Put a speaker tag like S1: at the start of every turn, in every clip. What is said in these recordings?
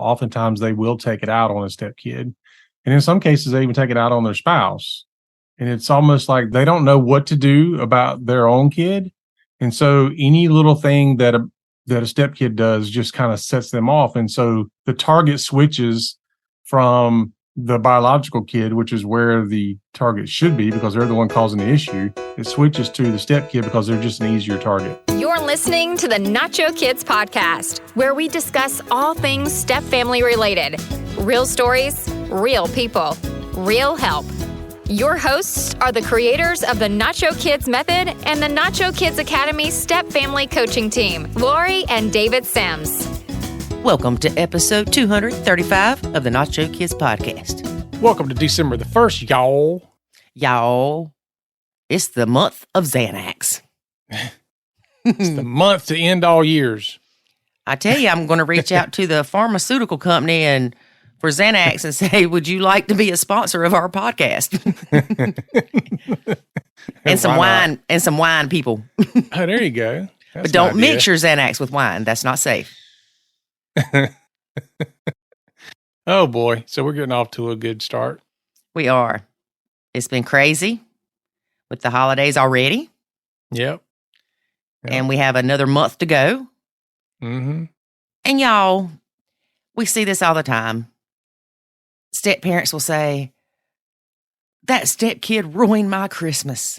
S1: oftentimes they will take it out on a stepkid. And in some cases, they even take it out on their spouse. And it's almost like they don't know what to do about their own kid. And so any little thing that a stepkid does just kind of sets them off. And so the target switches from the biological kid, which is where the target should be because they're the one causing the issue. It switches to the stepkid because they're just an easier target.
S2: You're listening to the Nacho Kids podcast, where we discuss all things step family related. Real stories, real people, real help. Your hosts are the creators of the Nacho Kids Method and the Nacho Kids Academy Step Family Coaching Team, Lori and David Sims.
S3: Welcome to episode 235 of the Nacho Kids podcast.
S1: Welcome to December the 1st, y'all.
S3: Y'all, it's the month of Xanax.
S1: It's the month to end all years.
S3: I tell you, I'm going to reach out to the pharmaceutical company and for Xanax and say, would you like to be a sponsor of our podcast? and some wine, people.
S1: Oh, there you go. That's
S3: but don't mix your Xanax with wine. That's not safe.
S1: Oh boy. So we're getting off to a good start.
S3: We are. It's been crazy with the holidays already.
S1: Yep.
S3: And we have another month to go.
S1: Mm-hmm.
S3: And y'all, we see this all the time. Step parents will say, that step kid ruined my Christmas.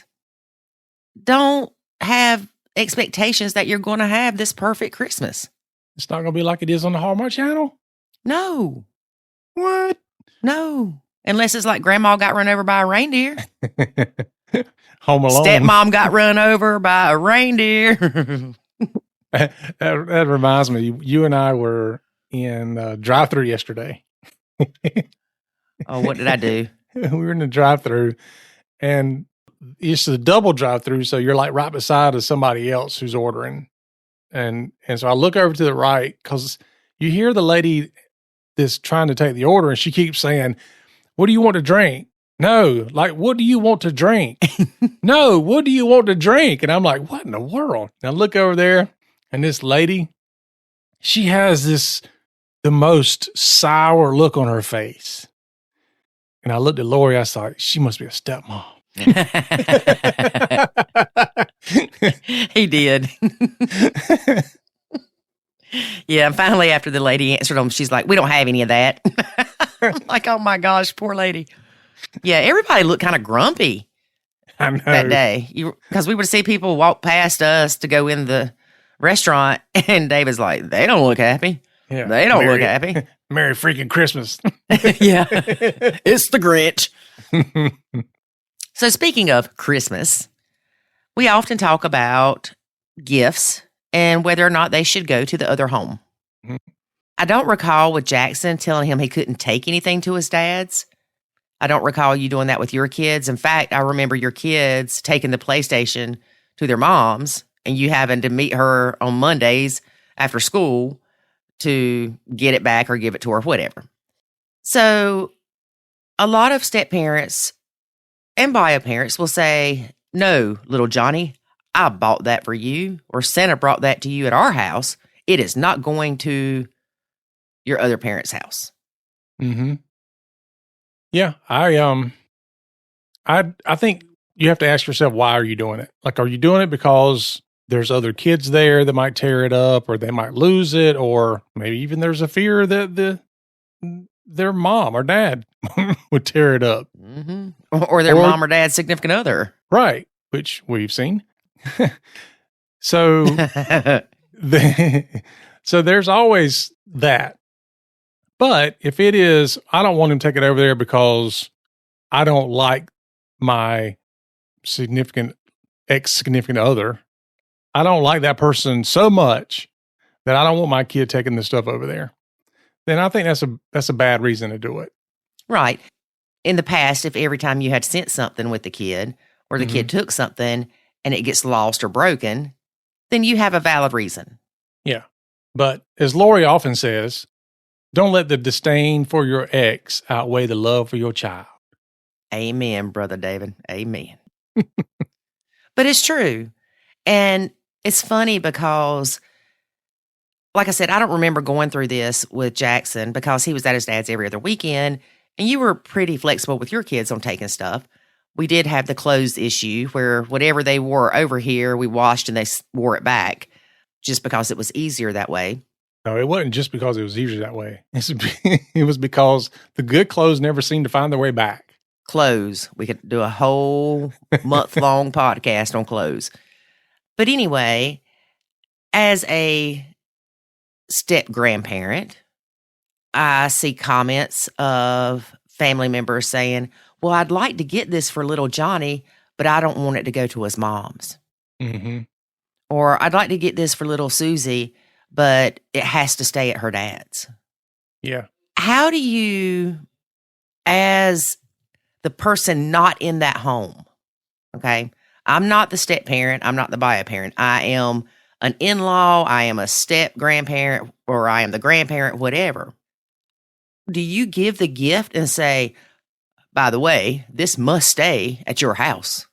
S3: Don't have expectations that you're going to have this perfect Christmas.
S1: It's not going to be like it is on the Hallmark Channel?
S3: No.
S1: What?
S3: No. Unless it's like grandma got run over by a reindeer.
S1: Home Alone.
S3: Stepmom got run over by a reindeer.
S1: that reminds me, you and I were in drive-thru yesterday.
S3: Oh, what did I do?
S1: We were in the drive-thru, and it's a double drive-thru, so you're like right beside of somebody else who's ordering. And so I look over to the right because you hear the lady that's trying to take the order, and she keeps saying, "What do you want to drink?" No, like, what do you want to drink? No, what do you want to drink? And I'm like, what in the world? And I look over there, and this lady, she has the most sour look on her face. And I looked at Lori, I thought, she must be a stepmom.
S3: He did. Yeah, and finally after the lady answered them, she's like, we don't have any of that. Like, oh my gosh, poor lady. Yeah, everybody looked kind of grumpy that day. Because we would see people walk past us to go in the restaurant, and David's like, they don't look happy. Yeah, they don't look happy.
S1: Merry freaking Christmas.
S3: Yeah, it's the Grinch. So speaking of Christmas, we often talk about gifts and whether or not they should go to the other home. Mm-hmm. I don't recall with Jackson telling him he couldn't take anything to his dad's. I don't recall you doing that with your kids. In fact, I remember your kids taking the PlayStation to their mom's and you having to meet her on Mondays after school to get it back or give it to her, whatever. So a lot of step parents and bio parents will say, no, little Johnny, I bought that for you, or Santa brought that to you at our house. It is not going to your other parent's house.
S1: Mm-hmm. Yeah, I think you have to ask yourself, why are you doing it? Like, are you doing it because there's other kids there that might tear it up, or they might lose it, or maybe even there's a fear that their mom or dad would tear it up.
S3: Mm-hmm. Or their mom or dad's significant other.
S1: Right, which we've seen. So, so there's always that. But if it is, I don't want him to take it over there because I don't like my ex-significant other. I don't like that person so much that I don't want my kid taking this stuff over there. Then I think that's a bad reason to do it.
S3: Right. In the past, if every time you had sent something with the kid or the kid took something and it gets lost or broken, then you have a valid reason.
S1: Yeah. But as Lori often says, don't let the disdain for your ex outweigh the love for your child.
S3: Amen, Brother David. Amen. But it's true. And it's funny because like I said, I don't remember going through this with Jackson because he was at his dad's every other weekend, and you were pretty flexible with your kids on taking stuff. We did have the clothes issue where whatever they wore over here, we washed and they wore it back just because it was easier that way.
S1: No, it wasn't just because it was easier that way. It was because the good clothes never seemed to find their way back.
S3: Clothes. We could do a whole month-long podcast on clothes. But anyway, as a step-grandparent, I see comments of family members saying, well, I'd like to get this for little Johnny, but I don't want it to go to his mom's.
S1: Mm-hmm.
S3: Or I'd like to get this for little Susie, but it has to stay at her dad's.
S1: Yeah.
S3: How do you, as the person not in that home, okay? I'm not the step parent. I'm not the bio parent. I am an in-law. I am a step grandparent, or I am the grandparent, whatever. Do you give the gift and say, by the way, this must stay at your house?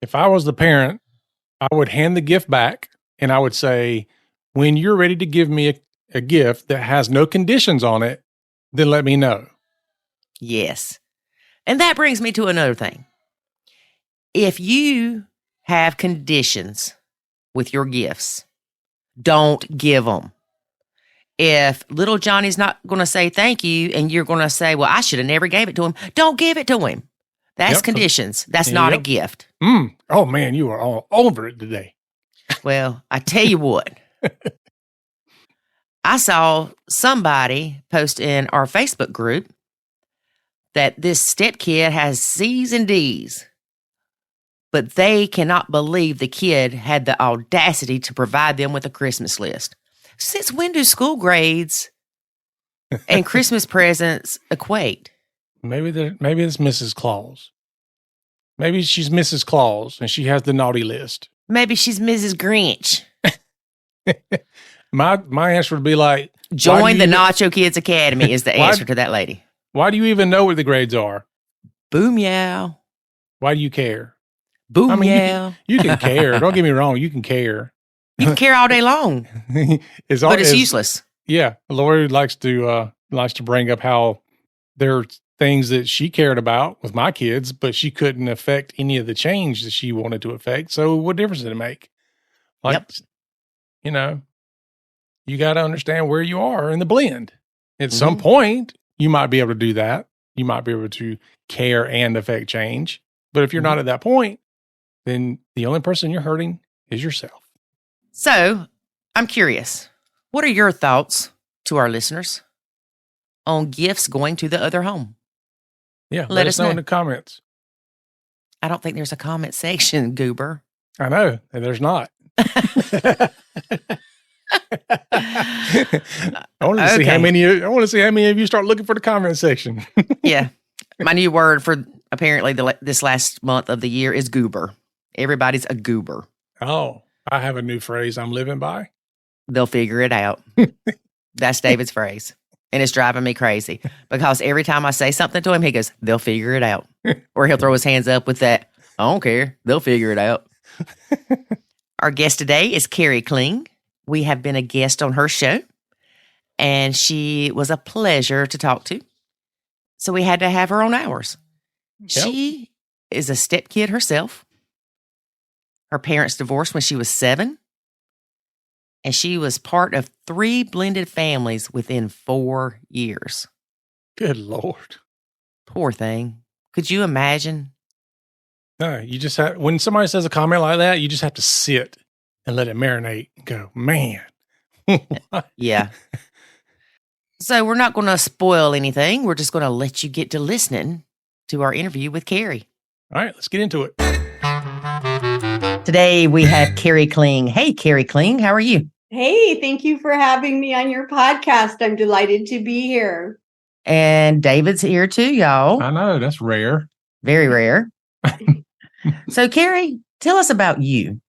S1: If I was the parent, I would hand the gift back and I would say, when you're ready to give me a gift that has no conditions on it, then let me know.
S3: Yes. And that brings me to another thing. If you have conditions with your gifts, don't give them. If little Johnny's not going to say thank you and you're going to say, well, I should have never gave it to him, don't give it to him. That's conditions. That's not a gift.
S1: Oh, man, you are all over it today.
S3: Well, I tell you what. I saw somebody post in our Facebook group that this stepkid has C's and D's, but they cannot believe the kid had the audacity to provide them with a Christmas list. Since when do school grades and Christmas presents equate?
S1: Maybe it's Mrs. Claus. Maybe she's Mrs. Claus and she has the naughty list.
S3: Maybe she's Mrs. Grinch.
S1: My answer would be like,
S3: join the Nacho Kids Academy is the answer to that lady.
S1: Why do you even know what the grades are?
S3: Boom yow.
S1: Why do you care?
S3: Boom yow.
S1: You can care. Don't get me wrong. You can care.
S3: You can care all day long. But it's useless.
S1: Yeah. Lori likes to bring up how there are things that she cared about with my kids, but she couldn't affect any of the change that she wanted to affect. So what difference did it make? You know, you got to understand where you are in the blend. At some point, you might be able to do that. You might be able to care and affect change. But if you're not at that point, then the only person you're hurting is yourself.
S3: So I'm curious, what are your thoughts to our listeners on gifts going to the other home?
S1: Yeah, let us know in the comments.
S3: I don't think there's a comment section, Goober.
S1: I know, and there's not. I want to see how many of you start looking for the comment section.
S3: Yeah. My new word for apparently this last month of the year is goober. Everybody's a goober.
S1: Oh, I have a new phrase I'm living by.
S3: They'll figure it out. That's David's phrase. And it's driving me crazy because every time I say something to him, he goes, they'll figure it out. Or he'll throw his hands up with that, I don't care. They'll figure it out. Our guest today is Kari Kling. We have been a guest on her show, and she was a pleasure to talk to. So we had to have her on ours. Yep. She is a stepkid herself. Her parents divorced when she was 7. And she was part of 3 blended families within 4 years.
S1: Good Lord.
S3: Poor thing. Could you imagine?
S1: No, you just have, when somebody says a comment like that, you just have to sit and let it marinate and go, man.
S3: Yeah. So we're not going to spoil anything. We're just going to let you get to listening to our interview with Kari.
S1: All right, let's get into it.
S3: Today we have Kari Kling. Hey, Kari Kling, how are you?
S4: Hey, thank you for having me on your podcast. I'm delighted to be here.
S3: And David's here too, y'all.
S1: I know, that's rare.
S3: Very rare. So, Kari, tell us about you.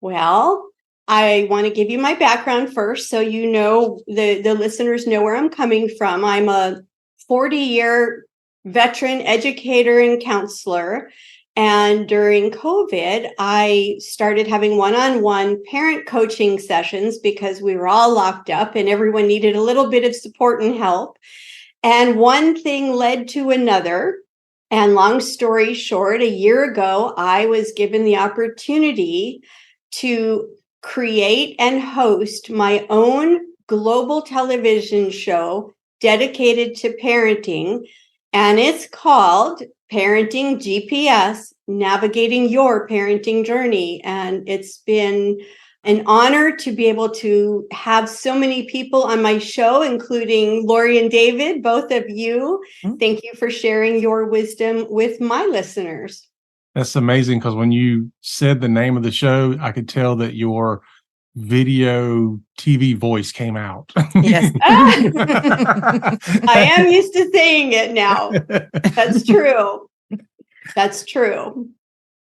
S4: Well, I want to give you my background first so you know, the listeners know where I'm coming from. I'm a 40-year veteran educator and counselor. And during COVID, I started having one-on-one parent coaching sessions because we were all locked up and everyone needed a little bit of support and help. And one thing led to another. And long story short, a year ago, I was given the opportunity to create and host my own global television show dedicated to parenting. And it's called Parenting GPS, Navigating Your Parenting Journey. And it's been an honor to be able to have so many people on my show, including Lori and David, both of you. Thank you for sharing your wisdom with my listeners.
S1: That's amazing, because when you said the name of the show, I could tell that your video TV voice came out.
S3: Yes.
S4: I am used to saying it now. That's true. That's true.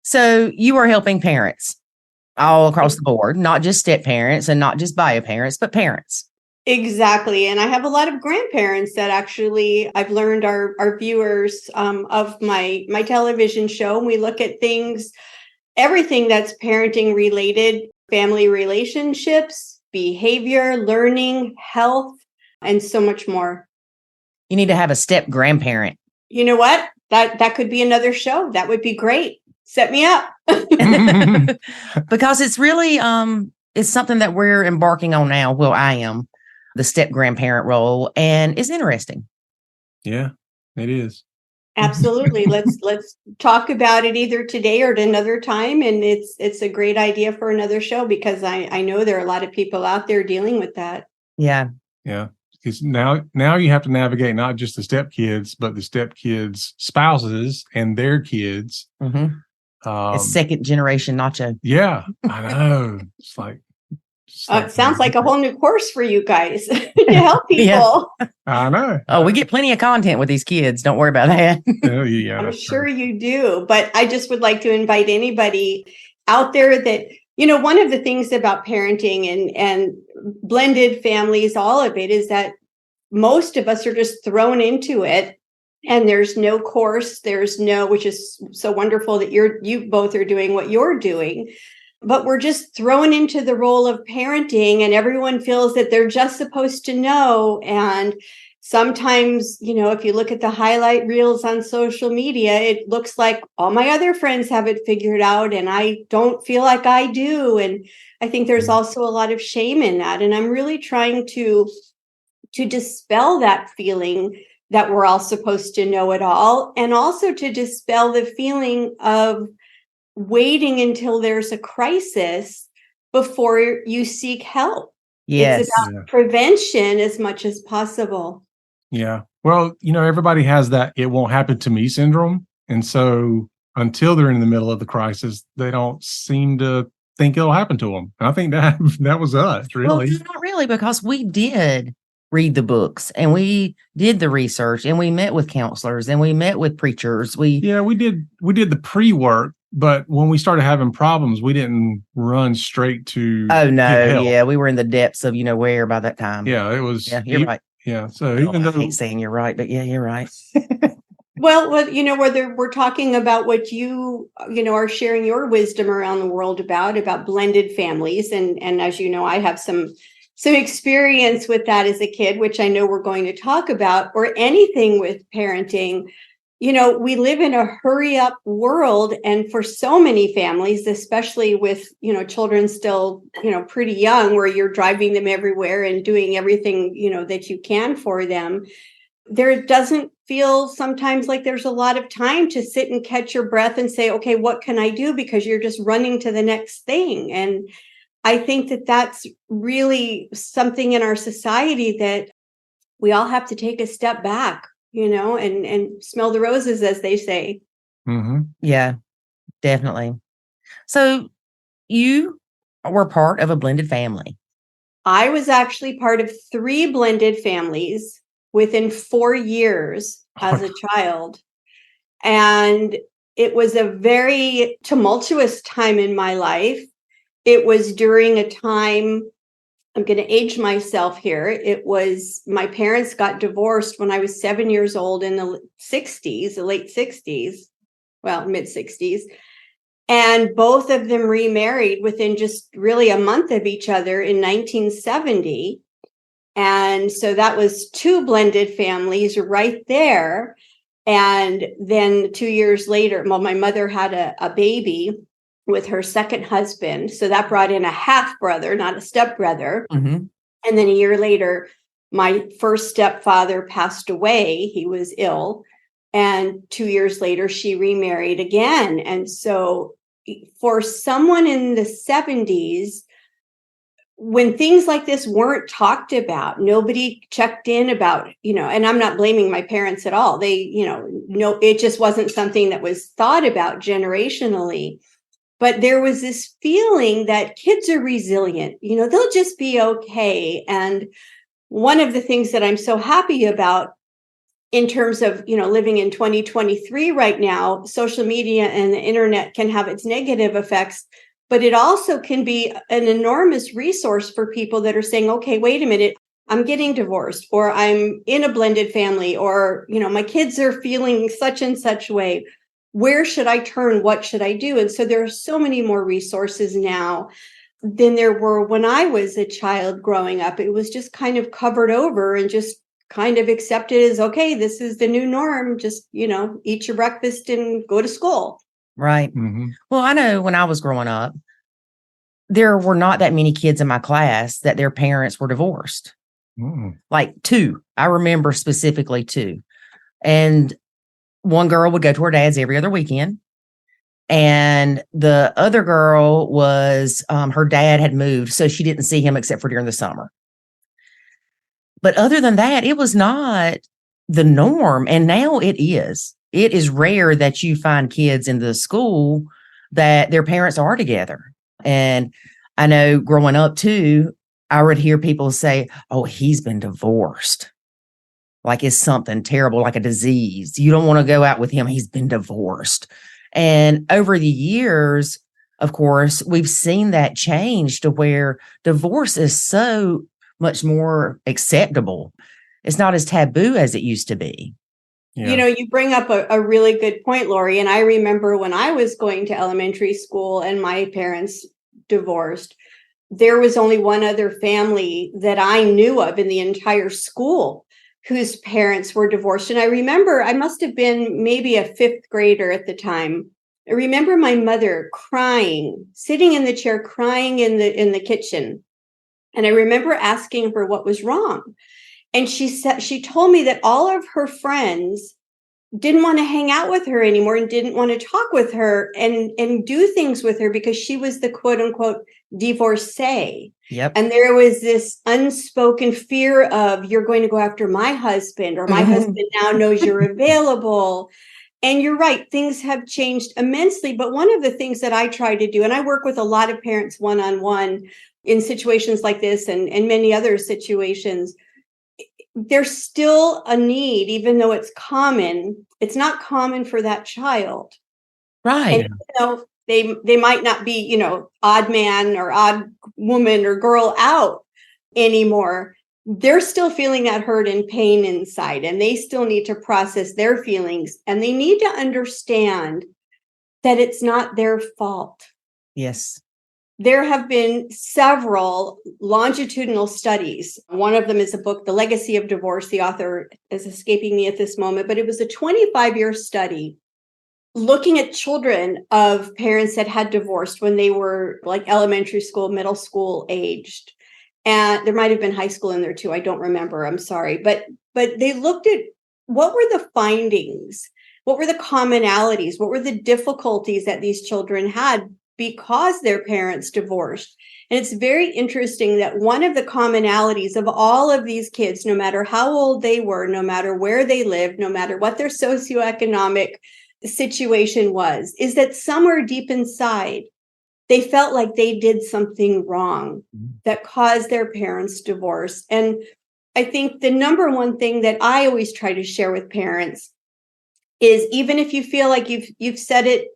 S3: So you are helping parents all across the board, not just step parents and not just bio parents, but parents.
S4: Exactly. And I have a lot of grandparents that actually I've learned are viewers of my television show. And we look at things, everything that's parenting related, family relationships, behavior, learning, health, and so much more.
S3: You need to have a step grandparent.
S4: You know what? That could be another show. That would be great. Set me up.
S3: Because it's really, it's something that we're embarking on now. Well, I am the step grandparent role, and it's interesting.
S1: Yeah, it is.
S4: Absolutely. Let's talk about it either today or at another time. And it's a great idea for another show, because I know there are a lot of people out there dealing with that.
S3: Yeah.
S1: Yeah. Because now you have to navigate not just the stepkids, but the stepkids' spouses and their kids.
S3: Mm-hmm. It's second generation Nacho.
S1: Yeah, I know. It's like
S4: it sounds like a whole new course for you guys to help people.
S1: Yeah, I know.
S3: Oh, we get plenty of content with these kids. Don't worry about that.
S1: Yeah,
S4: I'm sure you do. But I just would like to invite anybody out there that, one of the things about parenting and blended families, all of it, is that most of us are just thrown into it. And there's no course, which is so wonderful that you both are doing what you're doing. But we're just thrown into the role of parenting, and everyone feels that they're just supposed to know. And sometimes, if you look at the highlight reels on social media, it looks like all my other friends have it figured out and I don't feel like I do. And I think there's also a lot of shame in that. And I'm really trying to dispel that feeling that we're all supposed to know it all, and also to dispel the feeling of waiting until there's a crisis before you seek help.
S3: Yes.
S4: It's about prevention as much as possible.
S1: Yeah. Well, everybody has that "it won't happen to me" syndrome. And so until they're in the middle of the crisis, they don't seem to think it'll happen to them. And I think that was us, really.
S3: Well, not really, because we did read the books and we did the research and we met with counselors and we met with preachers. We
S1: did the pre-work, but when we started having problems, we didn't run straight to
S3: get help.
S1: Yeah,
S3: we were in the depths of where by that time.
S1: Yeah, it was.
S3: Yeah, you're right.
S1: Yeah, so even though
S3: I hate saying you're right, but yeah, you're right.
S4: Well, whether we're talking about what you are sharing your wisdom around the world about blended families, and as you know, I have some experience with that as a kid, which I know we're going to talk about, or anything with parenting. We live in a hurry up world. And for so many families, especially with, children still, pretty young, where you're driving them everywhere and doing everything, that you can for them, there doesn't feel sometimes like there's a lot of time to sit and catch your breath and say, okay, what can I do? Because you're just running to the next thing. And I think that that's really something in our society that we all have to take a step back, and smell the roses, as they say.
S1: Mm-hmm.
S3: Yeah, definitely. So you were part of a blended family.
S4: I was actually part of 3 blended families within 4 years as a child. And it was a very tumultuous time in my life. It was during a time, I'm going to age myself here. It was, my parents got divorced when I was 7 years old in the late 60s. mid 60s. And both of them remarried within just really a month of each other in 1970. And so that was 2 blended families right there. And then 2 years later, my mother had a baby with her second husband. So that brought in a half brother, not a stepbrother.
S3: Mm-hmm.
S4: And then a year later, my first stepfather passed away. He was ill. And 2 years later, she remarried again. And so for someone in the 70s, when things like this weren't talked about, nobody checked in about, and I'm not blaming my parents at all. They, no, it just wasn't something that was thought about generationally. But there was this feeling that kids are resilient, they'll just be okay. And one of the things that I'm so happy about in terms of, living in 2023 right now, social media and the internet can have its negative effects, but it also can be an enormous resource for people that are saying, okay, wait a minute, I'm getting divorced, or I'm in a blended family, or, my kids are feeling such and such way. Where should I turn? What should I do? And so there are so many more resources now than there were when I was a child growing up. It was just kind of covered over and just kind of accepted as, okay, this is the new norm. Just, eat your breakfast and go to school.
S3: Right.
S1: Mm-hmm.
S3: Well, I know when I was growing up, there were not that many kids in my class that their parents were divorced.
S1: Mm.
S3: Like 2. I remember specifically 2. And one girl would go to her dad's every other weekend. And the other girl was, her dad had moved, so she didn't see him except for during the summer. But other than that, it was not the norm. And now it is. It is rare that you find kids in the school that their parents are together. And I know growing up too, I would hear people say, oh, he's been divorced. Like it's something terrible, like a disease. You don't want to go out with him. He's been divorced. And over the years, of course, we've seen that change to where divorce is so much more acceptable. It's not as taboo as it used to be.
S1: Yeah.
S4: You bring up a really good point, Lori. And I remember when I was going to elementary school and my parents divorced, there was only one other family that I knew of in the entire school whose parents were divorced. And I remember I must have been maybe a 5th grader at the time. I remember my mother crying, sitting in the chair, crying in the kitchen. And I remember asking her what was wrong. And she told me that all of her friends didn't want to hang out with her anymore and didn't want to talk with her and do things with her because she was the quote unquote divorcee.
S3: Yep.
S4: And there was this unspoken fear of, you're going to go after my husband, or my husband now knows you're available. And you're right, things have changed immensely. But one of the things that I try to do, and I work with a lot of parents one-on-one in situations like this and many other situations, there's still a need, even though it's common, it's not common for that child.
S3: Right.
S4: And they might not be, odd man or odd woman or girl out anymore. They're still feeling that hurt and pain inside, and they still need to process their feelings, and they need to understand that it's not their fault.
S3: Yes.
S4: There have been several longitudinal studies. One of them is a book, The Legacy of Divorce. The author is escaping me at this moment, but it was a 25-year study looking at children of parents that had divorced when they were like elementary school, middle school aged. And there might have been high school in there too. I don't remember. I'm sorry. But they looked at what were the findings? What were the commonalities? What were the difficulties that these children had because their parents divorced? And it's very interesting that one of the commonalities of all of these kids, no matter how old they were, no matter where they lived, no matter what their socioeconomic situation was, is that somewhere deep inside, they felt like they did something wrong that caused their parents' divorce. And I think the number one thing that I always try to share with parents is, even if you feel like you've said it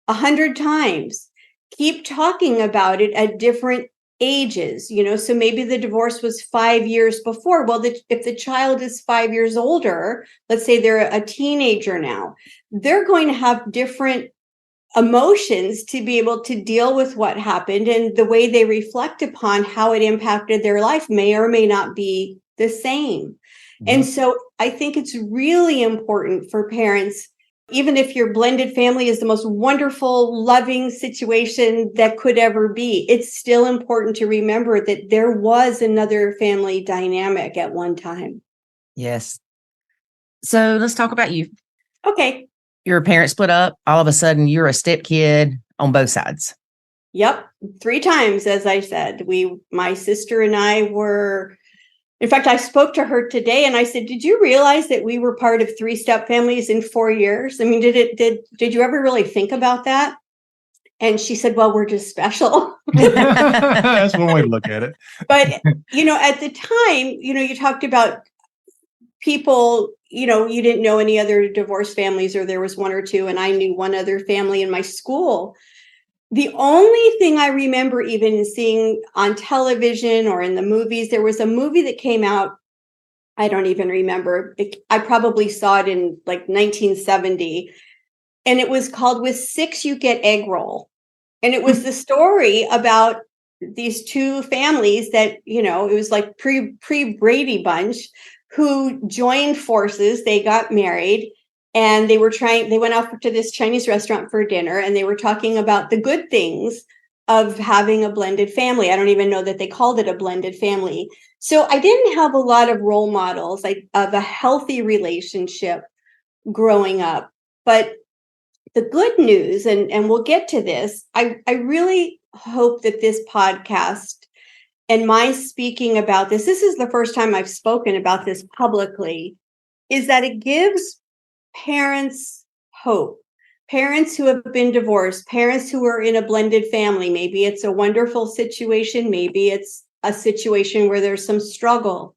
S4: 100 times, keep talking about it at different ages, so maybe the divorce was 5 years before. Well, if the child is 5 years older, let's say they're a teenager now, they're going to have different emotions to be able to deal with what happened, and the way they reflect upon how it impacted their life may or may not be the same. And so I think it's really important for parents, even if your blended family is the most wonderful, loving situation that could ever be, it's still important to remember that there was another family dynamic at one time.
S3: Yes. So let's talk about you.
S4: Okay.
S3: Your parents split up. All of a sudden, you're a stepkid on both sides.
S4: Yep. 3 times, as I said. My sister and I were, in fact, I spoke to her today and I said, did you realize that we were part of 3 step families in 4 years? I mean, did you ever really think about that? And she said, well, we're just special.
S1: That's one way to look at it.
S4: But, at the time, you talked about people, you didn't know any other divorced families, or there was 1 or 2, and I knew one other family in my school. The only thing I remember even seeing on television or in the movies, there was a movie that came out, I don't even remember. I probably saw it in like 1970. And it was called With 6 You Get Egg Roll. And it was the story about these 2 families that, it was like pre-Brady Bunch, who joined forces. They got married. And they went out to this Chinese restaurant for dinner, and they were talking about the good things of having a blended family. I don't even know that they called it a blended family. So I didn't have a lot of role models of a healthy relationship growing up. But the good news, and we'll get to this, I really hope that this podcast and my speaking about this is the first time I've spoken about this publicly, is that it gives parents hope. Parents who have been divorced, parents who are in a blended family. Maybe it's a wonderful situation. Maybe it's a situation where there's some struggle.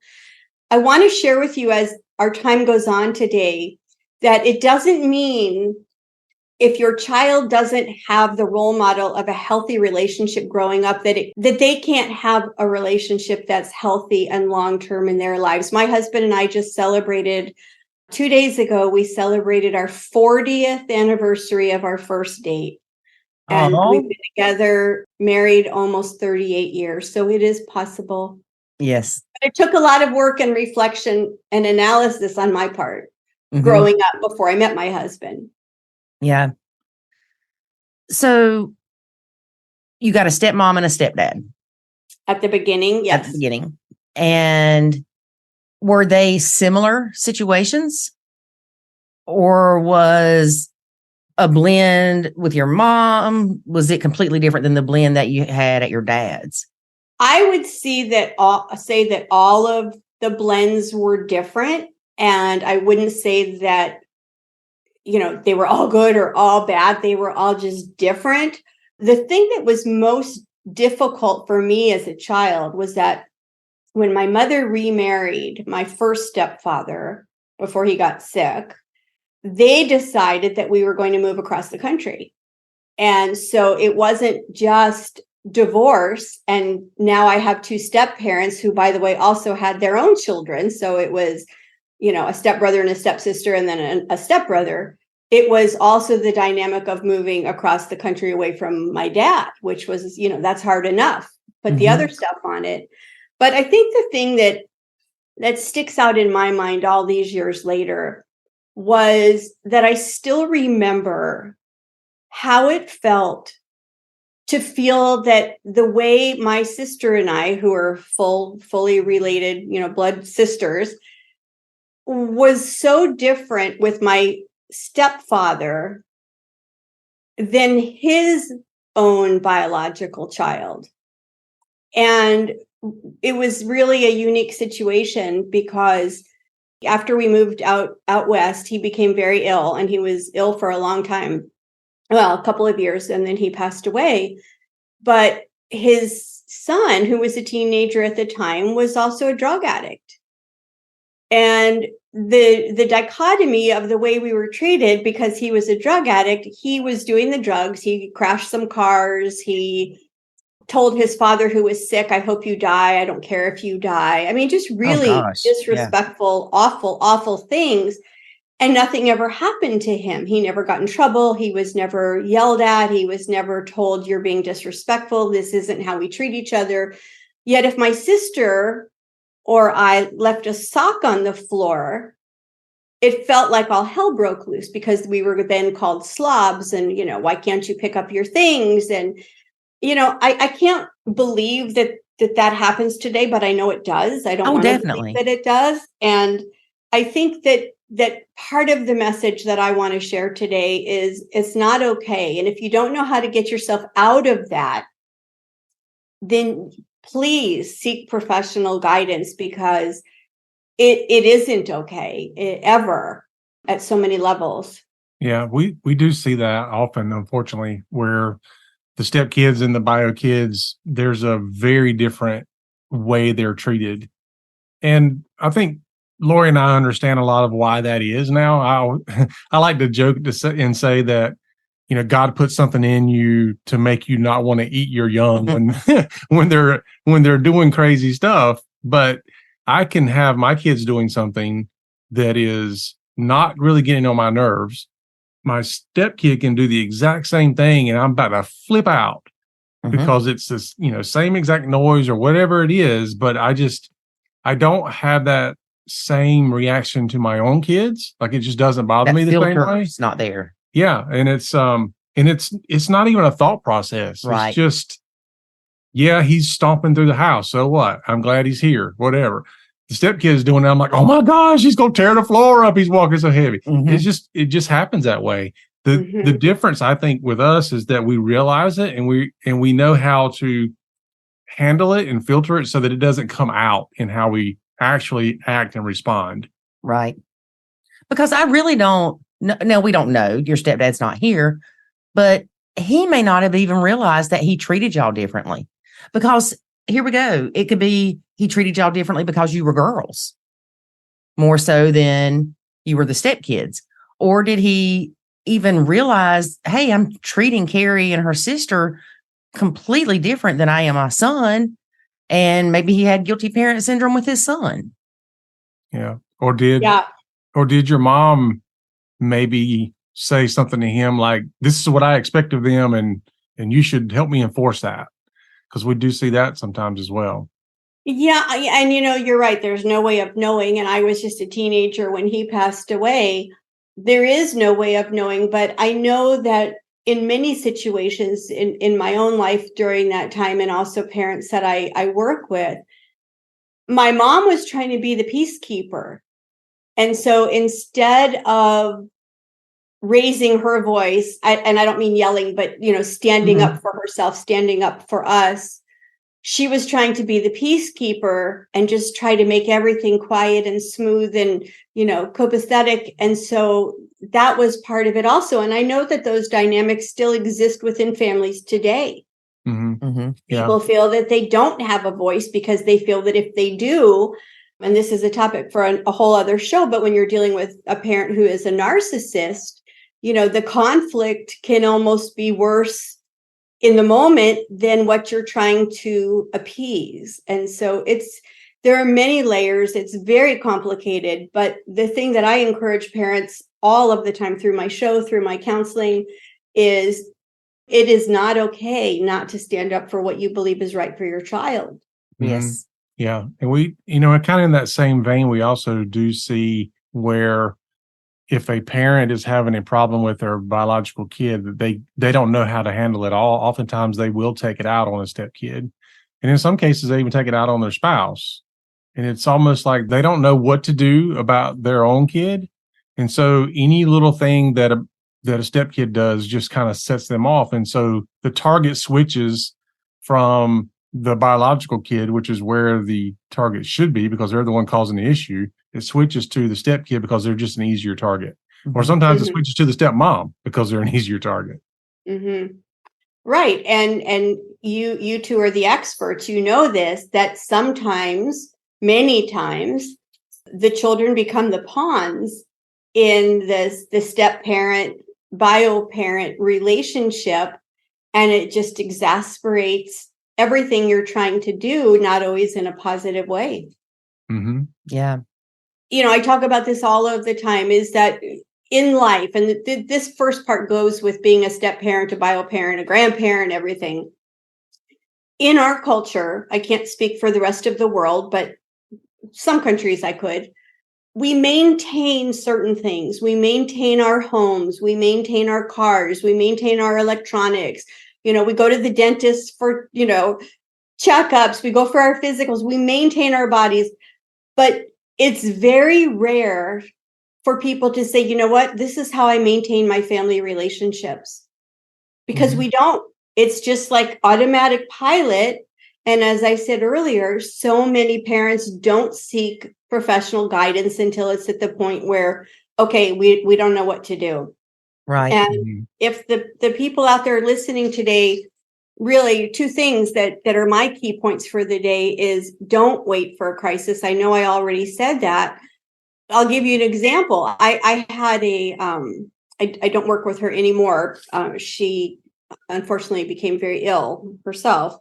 S4: I want to share with you, as our time goes on today, that it doesn't mean, if your child doesn't have the role model of a healthy relationship growing up, that they can't have a relationship that's healthy and long-term in their lives. My husband and I just celebrated 2 days ago, we celebrated our 40th anniversary of our first date. And we've been together, married almost 38 years. So it is possible.
S3: Yes.
S4: But it took a lot of work and reflection and analysis on my part growing up before I met my husband.
S3: Yeah. So you got a stepmom and a stepdad.
S4: At the beginning, yes.
S3: At the beginning. And were they similar situations, or was a blend with your mom? Was it completely different than the blend that you had at your dad's?
S4: I would say that all of the blends were different, and I wouldn't say that, they were all good or all bad. They were all just different. The thing that was most difficult for me as a child was that when my mother remarried my first stepfather before he got sick, they decided that we were going to move across the country. And so it wasn't just divorce. And now I have 2 step-parents who, by the way, also had their own children. So it was, a stepbrother and a stepsister and then a stepbrother. It was also the dynamic of moving across the country away from my dad, which was, that's hard enough. Put the other stuff on it. But I think the thing that sticks out in my mind all these years later was that I still remember how it felt to feel that the way my sister and I, who are fully related, blood sisters, was so different with my stepfather than his own biological child. And it was really a unique situation because after we moved out west, he became very ill, and he was ill for a long time. Well, a couple of years, and then he passed away. But his son, who was a teenager at the time, was also a drug addict. And the dichotomy of the way we were treated, because he was a drug addict, he was doing the drugs, he crashed some cars, he told his father who was sick, I hope you die. I don't care if you die. I mean, just really disrespectful, awful, awful things. And nothing ever happened to him. He never got in trouble. He was never yelled at. He was never told, you're being disrespectful. This isn't how we treat each other. Yet if my sister or I left a sock on the floor, it felt like all hell broke loose because we were then called slobs and, why can't you pick up your things? And, I can't believe that happens today, but I know it does. I don't want to believe that it does. And I think that part of the message that I want to share today is it's not okay. And if you don't know how to get yourself out of that, then please seek professional guidance because it isn't okay ever at so many levels.
S1: Yeah, we do see that often, unfortunately, where the step kids and the bio kids, there's a very different way they're treated. And I think Lori and I understand a lot of why that is now. I like to joke and say that, God put something in you to make you not want to eat your young when they're doing crazy stuff. But I can have my kids doing something that is not really getting on my nerves. My stepkid can do the exact same thing and I'm about to flip out because it's this, same exact noise or whatever it is. But I don't have that same reaction to my own kids. Like it just doesn't bother me the same way.
S3: It's not there.
S1: Yeah. And it's not even a thought process.
S3: Right.
S1: It's just, yeah, he's stomping through the house. So what? I'm glad he's here. Whatever. The stepkid's doing that. I'm like, oh my gosh, he's going to tear the floor up. He's walking so heavy. It just happens that way. The difference I think with us is that we realize it and we know how to handle it and filter it so that it doesn't come out in how we actually act and respond.
S3: Right. Because I really don't know. We don't know. Your stepdad's not here, but he may not have even realized that he treated y'all differently. Because here we go. It could be he treated y'all differently because you were girls more so than you were the stepkids. Or did he even realize, hey, I'm treating Kari and her sister completely different than I am my son? And maybe he had guilty parent syndrome with his son.
S1: Yeah. Or did your mom maybe say something to him like, this is what I expect of them and you should help me enforce that? Because we do see that sometimes as well.
S4: Yeah. And you're right. There's no way of knowing. And I was just a teenager when he passed away. There is no way of knowing, but I know that in many situations in my own life during that time, and also parents that I work with, my mom was trying to be the peacekeeper. And so instead of raising her voice, and I don't mean yelling, but, standing up for herself, standing up for us, she was trying to be the peacekeeper and just try to make everything quiet and smooth and, copacetic. And so that was part of it also. And I know that those dynamics still exist within families today. People feel that they don't have a voice because they feel that if they do, and this is a topic for a whole other show, but when you're dealing with a parent who is a narcissist, the conflict can almost be worse in the moment than what you're trying to appease. And so there are many layers. It's very complicated. But the thing that I encourage parents all of the time through my show, through my counseling, is it is not okay not to stand up for what you believe is right for your child.
S3: Yes.
S1: Yeah. And we, kind of in that same vein, we also do see where if a parent is having a problem with their biological kid, they don't know how to handle it all. Oftentimes they will take it out on a stepkid. And in some cases, they even take it out on their spouse. And it's almost like they don't know what to do about their own kid. And so any little thing that a stepkid does just kind of sets them off. And so the target switches from the biological kid, which is where the target should be because they're the one causing the issue. It switches to the stepkid because they're just an easier target. Or sometimes it switches to the stepmom because they're an easier target.
S4: Right. And you two are the experts. You know this, that sometimes, many times, the children become the pawns in the step-parent, bio-parent relationship, and it just exasperates everything you're trying to do, not always in a positive way.
S1: Mm-hmm.
S3: Yeah.
S4: I talk about this all of the time, is that in life, and this first part goes with being a step parent, a bio parent, a grandparent, everything. In our culture, I can't speak for the rest of the world, but some countries I could. We maintain certain things. We maintain our homes. We maintain our cars. We maintain our electronics. We go to the dentist for, checkups. We go for our physicals. We maintain our bodies. But it's very rare for people to say, you know what, this is how I maintain my family relationships. Because we don't. It's just like automatic pilot. And as I said earlier, so many parents don't seek professional guidance until it's at the point where, okay, we don't know what to do.
S3: Right.
S4: And if the people out there listening today, really two things that are my key points for the day is don't wait for a crisis. I know I already said that. I'll give you an example. I had I don't work with her anymore. She unfortunately became very ill herself.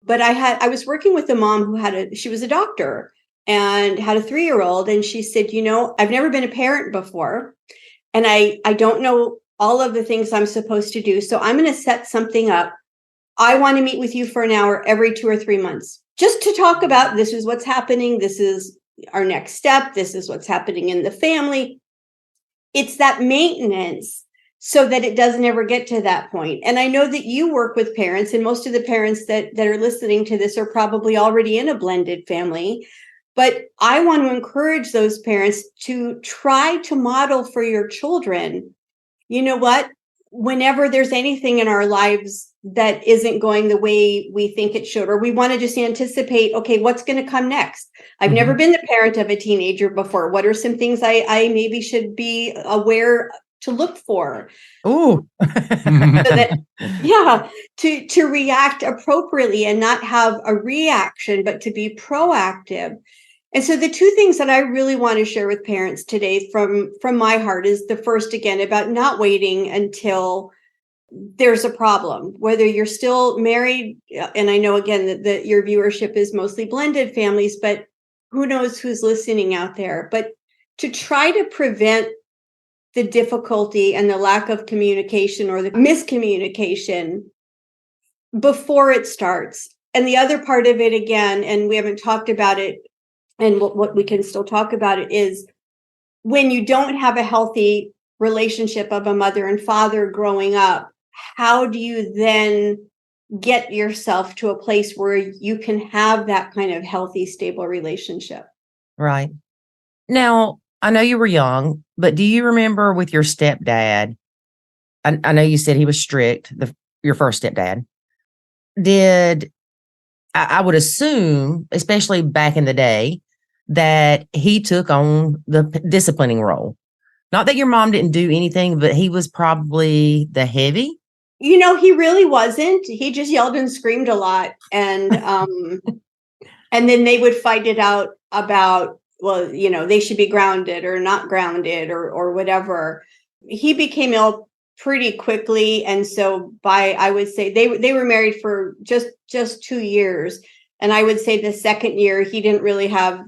S4: But I was working with a mom who she was a doctor and had a 3-year-old. And she said, I've never been a parent before. And I don't know all of the things I'm supposed to do. So I'm going to set something up. I want to meet with you for an hour every 2 or 3 months, just to talk about this is what's happening. This is our next step. This is what's happening in the family. It's that maintenance so that it doesn't ever get to that point. And I know that you work with parents, and most of the parents that are listening to this are probably already in a blended family. But I want to encourage those parents to try to model for your children, you know what, whenever there's anything in our lives that isn't going the way we think it should, or we want to just anticipate, okay, what's going to come next? I've never been the parent of a teenager before. What are some things I maybe should be aware to look for?
S3: Ooh.
S4: So that, to react appropriately and not have a reaction, but to be proactive. And so the two things that I really want to share with parents today from my heart is the first, again, about not waiting until there's a problem, whether you're still married. And I know, again, that your viewership is mostly blended families, but who knows who's listening out there. But to try to prevent the difficulty and the lack of communication or the miscommunication before it starts. And the other part of it, again, and we haven't talked about it, and what we can still talk about it, is when you don't have a healthy relationship of a mother and father growing up, how do you then get yourself to a place where you can have that kind of healthy, stable relationship?
S3: Right. Now, I know you were young, but do you remember with your stepdad? I know you said he was strict, your first stepdad. I would assume, especially back in the day, that he took on the disciplining role. Not that your mom didn't do anything, but he was probably the heavy.
S4: He really wasn't. He just yelled and screamed a lot. And and then they would fight it out about, well, they should be grounded or not grounded or whatever. He became ill pretty quickly. And so I would say they were married for just 2 years. And I would say the second year, he didn't really have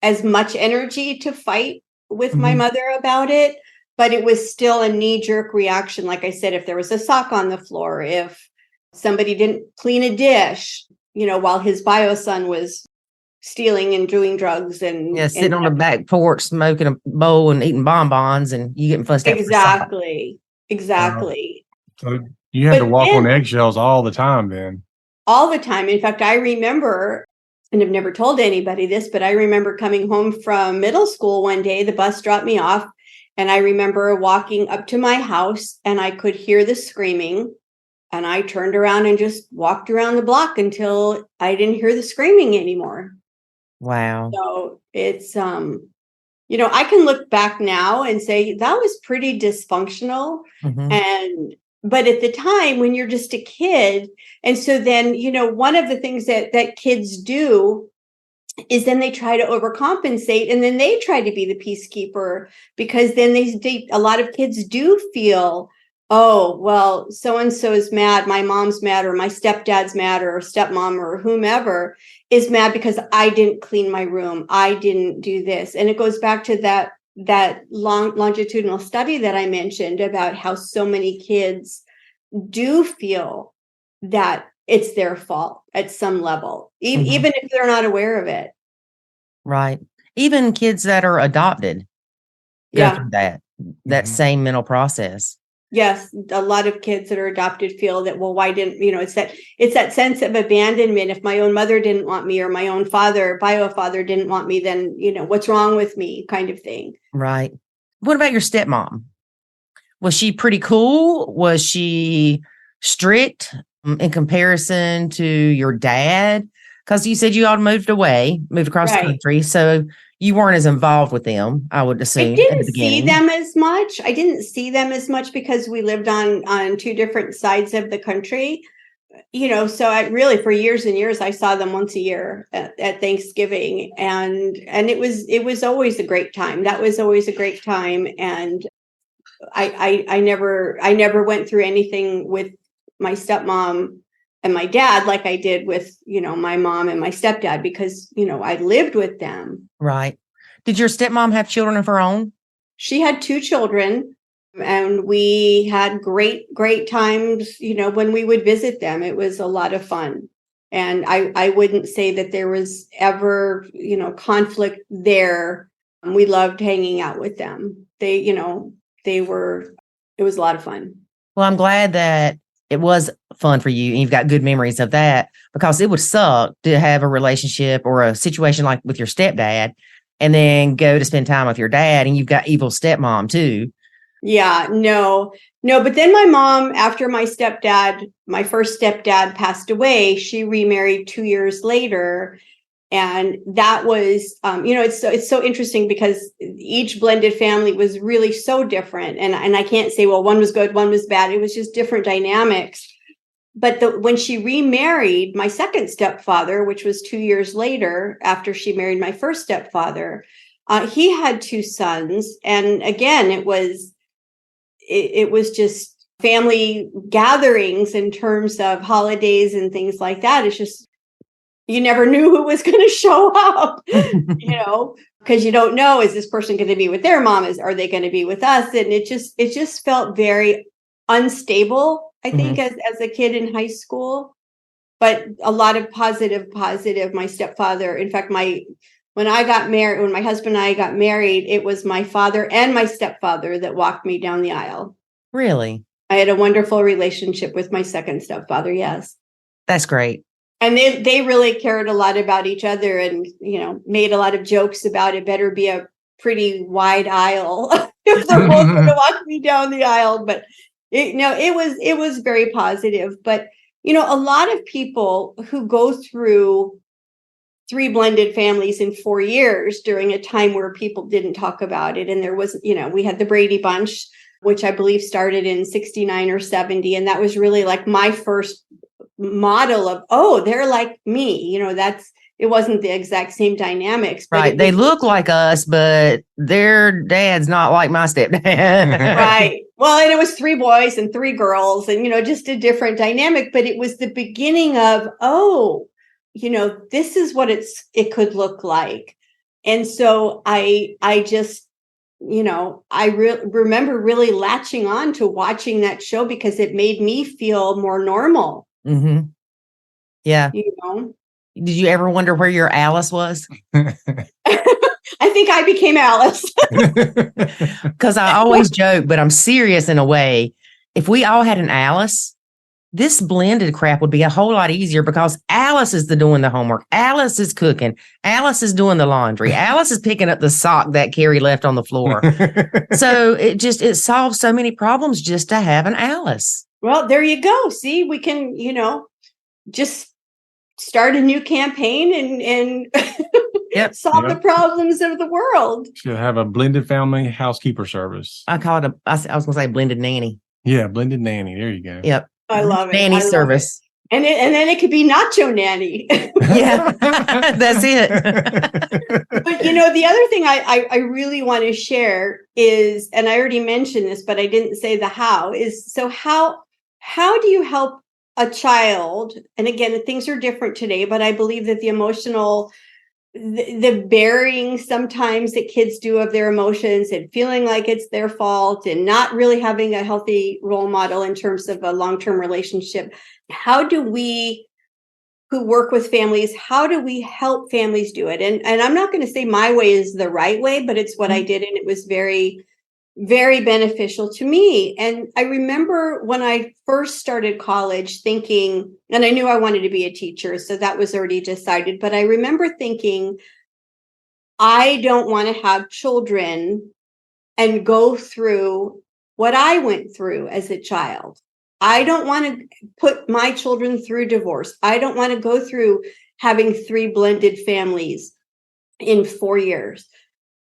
S4: as much energy to fight with my mother about it, but it was still a knee-jerk reaction. Like I said, if there was a sock on the floor, if somebody didn't clean a dish, while his bio son was stealing and doing drugs and
S3: sitting on the back porch smoking a bowl and eating bonbons, and you getting fussed at.
S4: Exactly.
S1: So you had to walk on eggshells all the time then.
S4: All the time. In fact, I remember, and I've never told anybody this, but I remember coming home from middle school one day. The bus dropped me off, and I remember walking up to my house, and I could hear the screaming, and I turned around and just walked around the block until I didn't hear the screaming anymore.
S3: Wow.
S4: So it's, I can look back now and say that was pretty dysfunctional. But at the time when you're just a kid, and so then, one of the things that kids do is then they try to overcompensate, and then they try to be the peacekeeper, because then a lot of kids do feel oh, well, so-and-so is mad, my mom's mad, or my stepdad's mad, or stepmom, or whomever is mad because I didn't clean my room. I didn't do this. And it goes back to that longitudinal study that I mentioned about how so many kids do feel that it's their fault at some level, even if they're not aware of it.
S3: Right. Even kids that are adopted go through that same mental process.
S4: Yes, a lot of kids that are adopted feel that, well, why didn't, it's that sense of abandonment. If my own mother didn't want me, or my own bio father didn't want me, then, what's wrong with me, kind of thing.
S3: Right. What about your stepmom? Was she pretty cool? Was she strict in comparison to your dad? Because you said you all moved across the country. So you weren't as involved with them, I would assume.
S4: I didn't see them as much. I didn't see them as much because we lived on two different sides of the country. So I really, for years and years, I saw them once a year at Thanksgiving, and it was always a great time. That was always a great time, and I never went through anything with my stepmom and my dad like I did with, my mom and my stepdad, because, I lived with them.
S3: Right. Did your stepmom have children of her own?
S4: She had 2 children, and we had great times, when we would visit them. It was a lot of fun. And I wouldn't say that there was ever, conflict there. We loved hanging out with them. It was a lot of fun.
S3: Well, I'm glad that it was fun for you and you've got good memories of that, because it would suck to have a relationship or a situation like with your stepdad and then go to spend time with your dad and you've got evil stepmom too.
S4: Yeah, no. But then my mom, after my first stepdad passed away, she remarried 2 years later. And that was, it's so interesting because each blended family was really so different. And I can't say, well, one was good, one was bad. It was just different dynamics. But when she remarried my second stepfather, which was 2 years later after she married my first stepfather, he had 2 sons. And again, it was just family gatherings in terms of holidays and things like that. It's just, you never knew who was going to show up, because you don't know, is this person going to be with their mom? Are they going to be with us? And it just felt very unstable, I think, as a kid in high school, but a lot of positive. My stepfather, in fact, when my husband and I got married, it was my father and my stepfather that walked me down the aisle.
S3: Really?
S4: I had a wonderful relationship with my second stepfather. Yes.
S3: That's great.
S4: And they really cared a lot about each other and, made a lot of jokes about it. Better be a pretty wide aisle if they're both going to walk me down the aisle. But it was very positive. But, a lot of people who go through 3 blended families in 4 years during a time where people didn't talk about it. And there was, we had the Brady Bunch, which I believe started in 69 or 70. And that was really like my first model of, oh, they're like me. It wasn't the exact same dynamics. But
S3: right. They look like us, but their dad's not like my stepdad.
S4: Right. Well, and it was 3 boys and 3 girls and, just a different dynamic. But it was the beginning of, this is what it could look like. And so I just, remember really latching on to watching that show because it made me feel more normal.
S3: Mm-hmm. Yeah. Did you ever wonder where your Alice was?
S4: I think I became Alice.
S3: Because I always joke, but I'm serious in a way. If we all had an Alice, this blended crap would be a whole lot easier because Alice is doing the homework. Alice is cooking. Alice is doing the laundry. Alice is picking up the sock that Kari left on the floor. So it solves so many problems just to have an Alice.
S4: Well, there you go. See, we can, just start a new campaign and solve the problems of the world.
S5: Should have a blended family housekeeper service.
S3: I call it I was going to say blended nanny.
S5: Yeah, blended nanny. There you go.
S3: Yep.
S4: I love it.
S3: Nanny service.
S4: And then it could be Nacho Nanny.
S3: Yeah, that's it.
S4: But the other thing I really want to share is, and I already mentioned this, but I didn't say the how, is so how do you help a child? And again, things are different today, but I believe that the emotional, the bearing sometimes that kids do of their emotions and feeling like it's their fault and not really having a healthy role model in terms of a long-term relationship. How do we, who work with families, how do we help families do it? And I'm not going to say my way is the right way, but it's what I did. And it was very, very beneficial to me. And I remember when I first started college thinking, and I knew I wanted to be a teacher, so that was already decided. But I remember thinking, I don't want to have children and go through what I went through as a child. I don't want to put my children through divorce. I don't want to go through having 3 blended families in 4 years.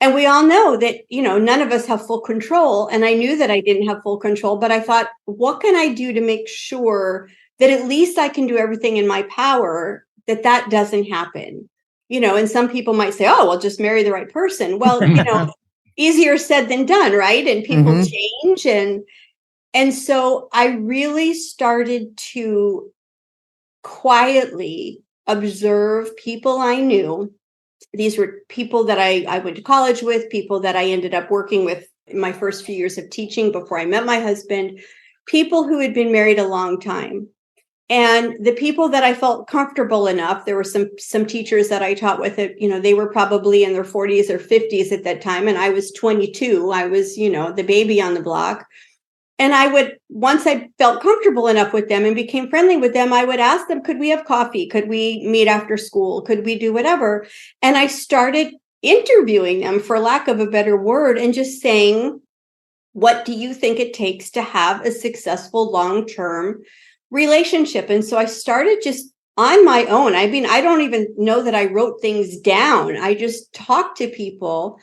S4: And we all know that, none of us have full control. And I knew that I didn't have full control, but I thought, what can I do to make sure that at least I can do everything in my power that doesn't happen? And some people might say, oh, well, just marry the right person. Well, easier said than done, right? And people change. And so I really started to quietly observe people I knew. These were people that I went to college with, people that I ended up working with in my first few years of teaching before I met my husband, people who had been married a long time. And the people that I felt comfortable enough, there were some teachers that I taught with, they were probably in their 40s or 50s at that time. And I was 22. I was, the baby on the block. And I would, once I felt comfortable enough with them and became friendly with them, I would ask them, could we have coffee? Could we meet after school? Could we do whatever? And I started interviewing them, for lack of a better word, and just saying, what do you think it takes to have a successful long-term relationship? And so I started just on my own. I mean, I don't even know that I wrote things down. I just talked to people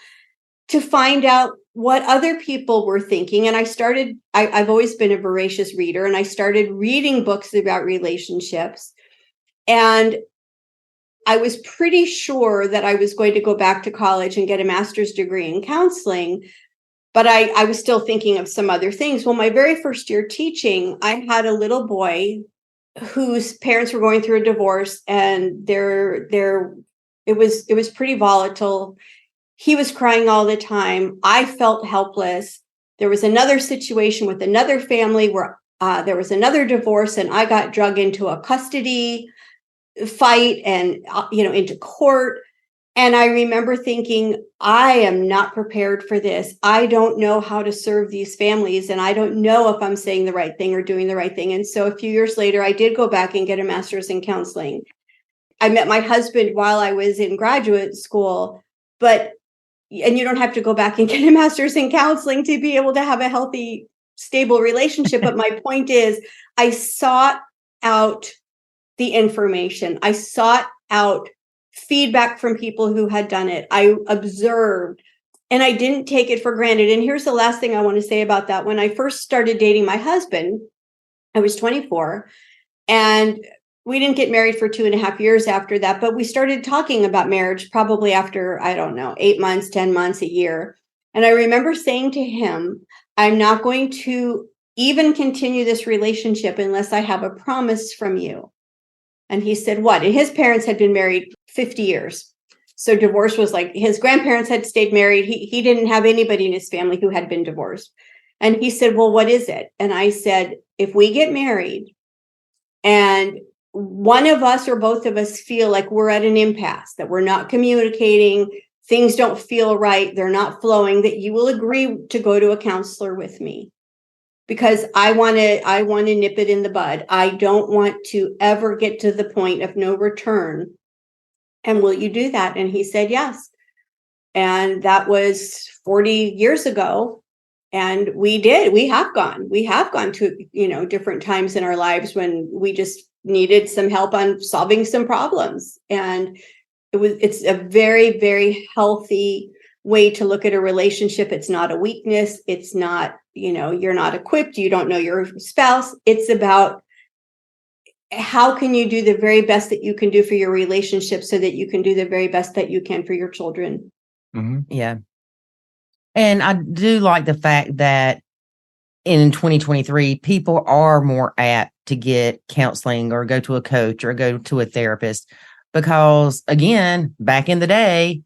S4: to find out what other people were thinking. And I've always been a voracious reader, and I started reading books about relationships. And I was pretty sure that I was going to go back to college and get a master's degree in counseling, but I was still thinking of some other things. Well, my very first year teaching, I had a little boy whose parents were going through a divorce, and it was pretty volatile. He was crying all the time. I felt helpless. There was another situation with another family where there was another divorce, and I got dragged into a custody fight and, into court. And I remember thinking, I am not prepared for this. I don't know how to serve these families, and I don't know if I'm saying the right thing or doing the right thing. And so a few years later, I did go back and get a master's in counseling. I met my husband while I was in graduate school, and you don't have to go back and get a master's in counseling to be able to have a healthy, stable relationship. But my point is, I sought out the information. I sought out feedback from people who had done it. I observed, and I didn't take it for granted. And here's the last thing I want to say about that. When I first started dating my husband, I was 24, and we didn't get married for 2.5 years after that, but we started talking about marriage probably after, 8 months, 10 months, a year. And I remember saying to him, I'm not going to even continue this relationship unless I have a promise from you. And he said, what? And his parents had been married 50 years. So divorce was like, his grandparents had stayed married. He didn't have anybody in his family who had been divorced. And he said, well, what is it? And I said, if we get married and one of us or both of us feel like we're at an impasse, that we're not communicating, things don't feel right, they're not flowing, that you will agree to go to a counselor with me, because I want to nip it in the bud. I don't want to ever get to the point of no return. And will you do that? And he said yes. And that was 40 years ago. And we have gone to, different times in our lives when we just needed some help on solving some problems. And it's a very, very healthy way to look at a relationship. It's not a weakness. It's not, you're not equipped. You don't know your spouse. It's about how can you do the very best that you can do for your relationship so that you can do the very best that you can for your children?
S5: Mm-hmm.
S3: Yeah. And I do like the fact that in 2023, people are more apt to get counseling or go to a coach or go to a therapist because, again, back in the day,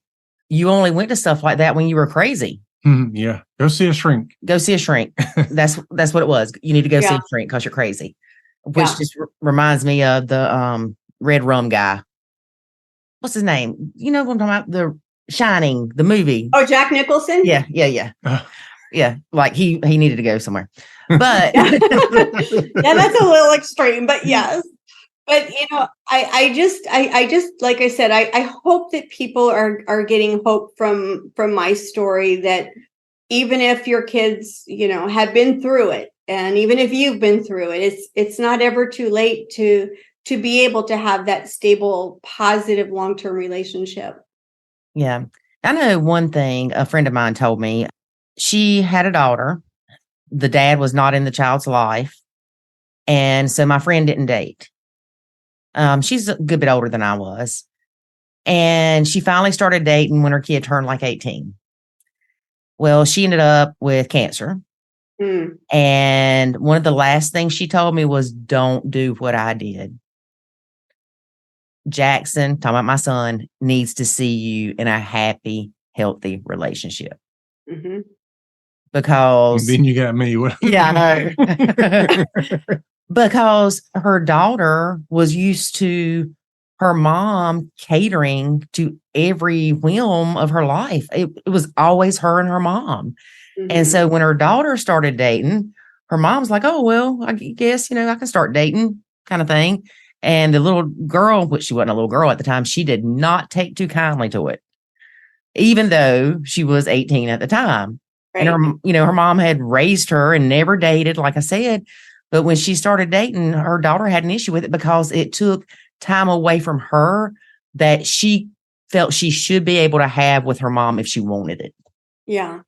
S3: you only went to stuff like that when you were crazy.
S5: Mm-hmm. Yeah. Go see a shrink.
S3: Go see a shrink. That's what it was. You need to go see a shrink because you're crazy. Which just reminds me of the red rum guy. What's his name? You know what I'm talking about? The Shining, the movie.
S4: Oh, Jack Nicholson?
S3: Yeah. Yeah. Like he needed to go somewhere. But
S4: yeah, that's a little extreme, but yes. But I just like I said, I hope that people are getting hope from my story, that even if your kids, have been through it, and even if you've been through it, it's not ever too late to be able to have that stable, positive, long-term relationship.
S3: Yeah. I know one thing a friend of mine told me. She had a daughter. The dad was not in the child's life. And so my friend didn't date. She's a good bit older than I was. And she finally started dating when her kid turned like 18. Well, she ended up with cancer.
S4: Mm.
S3: And one of the last things she told me was, don't do what I did. Jackson, talking about my son, needs to see you in a happy, healthy relationship.
S4: Mm-hmm.
S3: Because
S5: then you got me.
S3: Yeah, I know. Because her daughter was used to her mom catering to every whim of her life. It was always her and her mom. Mm-hmm. And so when her daughter started dating, her mom's like, oh, well, I guess, I can start dating kind of thing. And the little girl, which she wasn't a little girl at the time, she did not take too kindly to it, even though she was 18 at the time. Right. And her mom had raised her and never dated, like I said. But when she started dating, her daughter had an issue with it because it took time away from her that she felt she should be able to have with her mom if she wanted it.
S4: Yeah,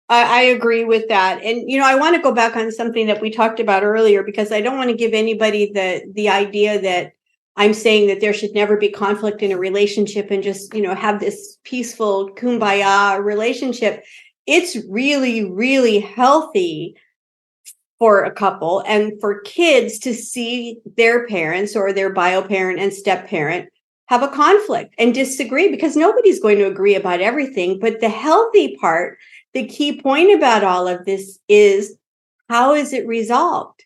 S4: I agree with that. And, I want to go back on something that we talked about earlier, because I don't want to give anybody the idea that I'm saying that there should never be conflict in a relationship and just, have this peaceful kumbaya relationship. It's really, really healthy for a couple and for kids to see their parents or their bio parent and step parent have a conflict and disagree, because nobody's going to agree about everything. But the healthy part, the key point about all of this is, how is it resolved?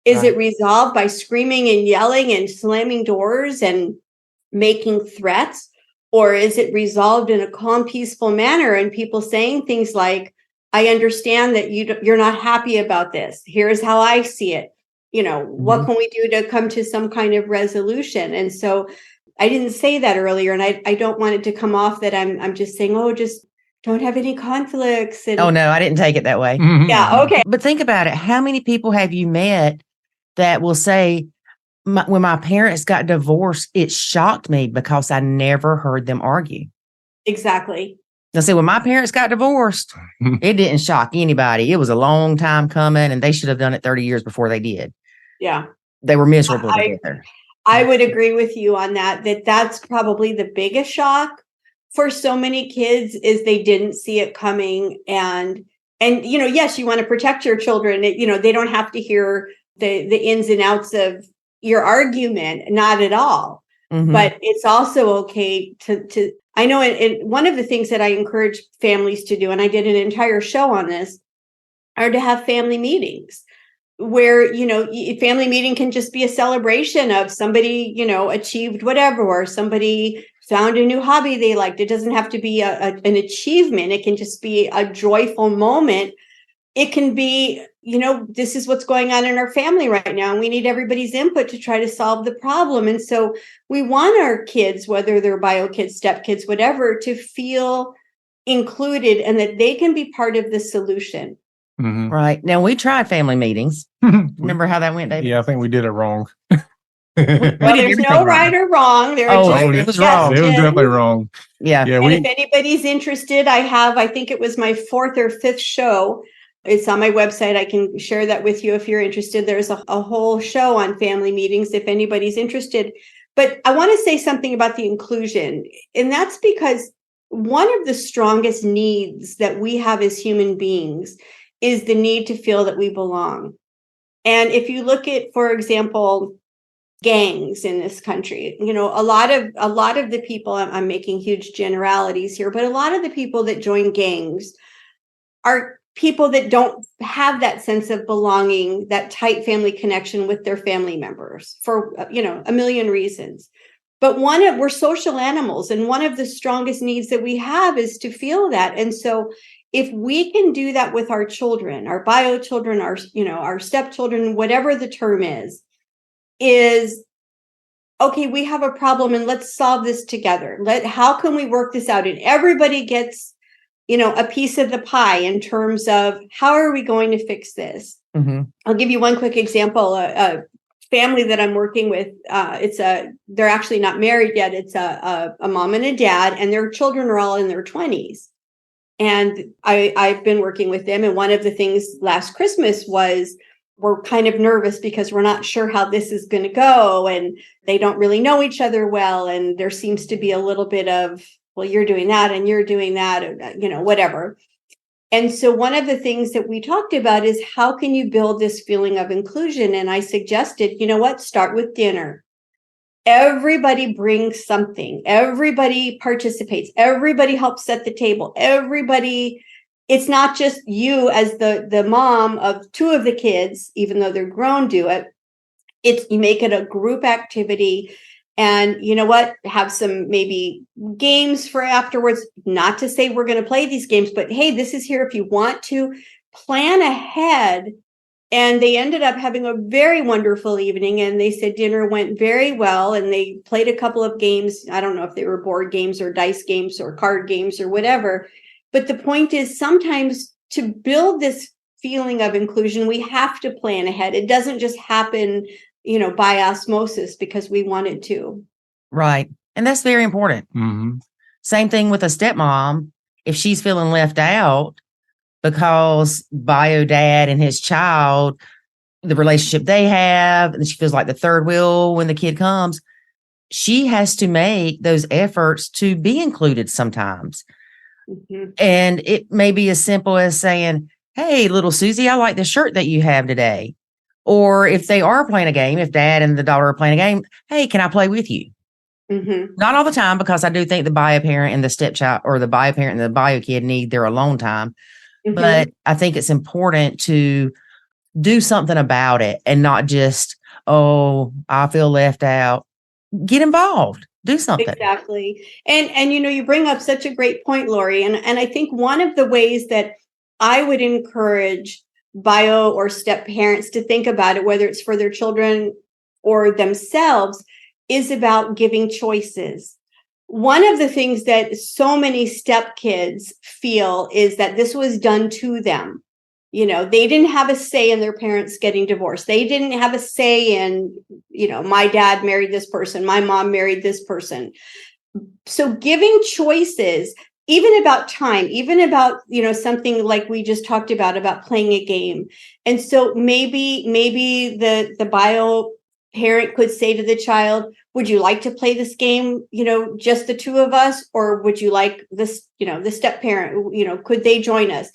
S4: Is it resolved by screaming and yelling and slamming doors and making threats? Or is it resolved in a calm, peaceful manner and people saying things like, I understand that you're not happy about this. Here's how I see it. What can we do to come to some kind of resolution? And so I didn't say that earlier, and I don't want it to come off that I'm just saying, just don't have any conflicts. And
S3: oh, no, I didn't take it that way.
S4: Yeah, okay.
S3: But think about it. How many people have you met that will say, when my parents got divorced, it shocked me because I never heard them argue?
S4: Exactly.
S3: Now, see, when my parents got divorced, it didn't shock anybody. It was a long time coming, and they should have done it 30 years before they did.
S4: Yeah.
S3: They were miserable together.
S4: I would agree with you on that that's probably the biggest shock for so many kids, is they didn't see it coming. And yes, you want to protect your children. They don't have to hear the ins and outs of your argument, not at all. Mm-hmm. But it's also okay to I know one of the things that I encourage families to do, and I did an entire show on this, are to have family meetings where, family meeting can just be a celebration of somebody, achieved whatever, or somebody found a new hobby they liked. It doesn't have to be an achievement. It can just be a joyful moment. It can be, this is what's going on in our family right now, and we need everybody's input to try to solve the problem. And so we want our kids, whether they're bio kids, step kids, whatever, to feel included and that they can be part of the solution.
S3: Mm-hmm. Right. Now, we tried family meetings. Remember how that went, David?
S5: Yeah, I think we did it wrong.
S4: There's no right or wrong.
S3: It was wrong.
S5: It was definitely wrong.
S3: Yeah.
S4: And if anybody's interested, I think it was my 4th or 5th show It's on my website. I can share that with you if you're interested. There's a whole show on family meetings if anybody's interested. But I want to say something about the inclusion. And that's because one of the strongest needs that we have as human beings is the need to feel that we belong. And if you look at, for example, gangs in this country, a lot of the people, I'm making huge generalities here, but a lot of the people that join gangs are people that don't have that sense of belonging, that tight family connection with their family members for, a million reasons. But we're social animals, and one of the strongest needs that we have is to feel that. And so if we can do that with our children, our bio children, our stepchildren, whatever the term is okay, we have a problem and let's solve this together. How can we work this out? And everybody gets, a piece of the pie in terms of how are we going to fix this? Mm-hmm. I'll give you one quick example. A family that I'm working with, they're actually not married yet. It's a mom and a dad, and their children are all in their 20s. And I've been working with them. And one of the things last Christmas was, we're kind of nervous because we're not sure how this is going to go. And they don't really know each other well. And there seems to be a little bit of, well, you're doing that and you're doing that, whatever. And so one of the things that we talked about is how can you build this feeling of inclusion? And I suggested, start with dinner. Everybody brings something. Everybody participates. Everybody helps set the table. It's not just you as the mom of two of the kids, even though they're grown, do it. You make it a group activity. And have some maybe games for afterwards. Not to say we're going to play these games, but hey, this is here if you want to plan ahead. And they ended up having a very wonderful evening. And they said dinner went very well. And they played a couple of games. I don't know if they were board games or dice games or card games or whatever. But the point is, sometimes to build this feeling of inclusion, we have to plan ahead. It doesn't just happen, by osmosis because we want it to.
S3: Right. And that's very important.
S5: Mm-hmm.
S3: Same thing with a stepmom. If she's feeling left out because bio dad and his child, the relationship they have, and she feels like the third wheel when the kid comes, she has to make those efforts to be included sometimes. Mm-hmm. And it may be as simple as saying, hey, little Susie, I like the shirt that you have today. Or if they are playing a game, if dad and the daughter are playing a game, hey, can I play with you? Mm-hmm. Not all the time, because I do think the bio parent and the stepchild, or the bio parent and the bio kid, need their alone time. Mm-hmm. But I think it's important to do something about it and not just, oh, I feel left out. Get involved. Do something.
S4: Exactly. And you bring up such a great point, Lori. And I think one of the ways that I would encourage bio or step parents to think about it, whether it's for their children or themselves, is about giving choices. One of the things that so many step kids feel is that this was done to them. They didn't have a say in their parents getting divorced. They didn't have a say in, my dad married this person, my mom married this person. So giving choices, even about time, even about, something like we just talked about playing a game. And so maybe the bio parent could say to the child, would you like to play this game, just the two of us? Or would you like this, the step parent, could they join us?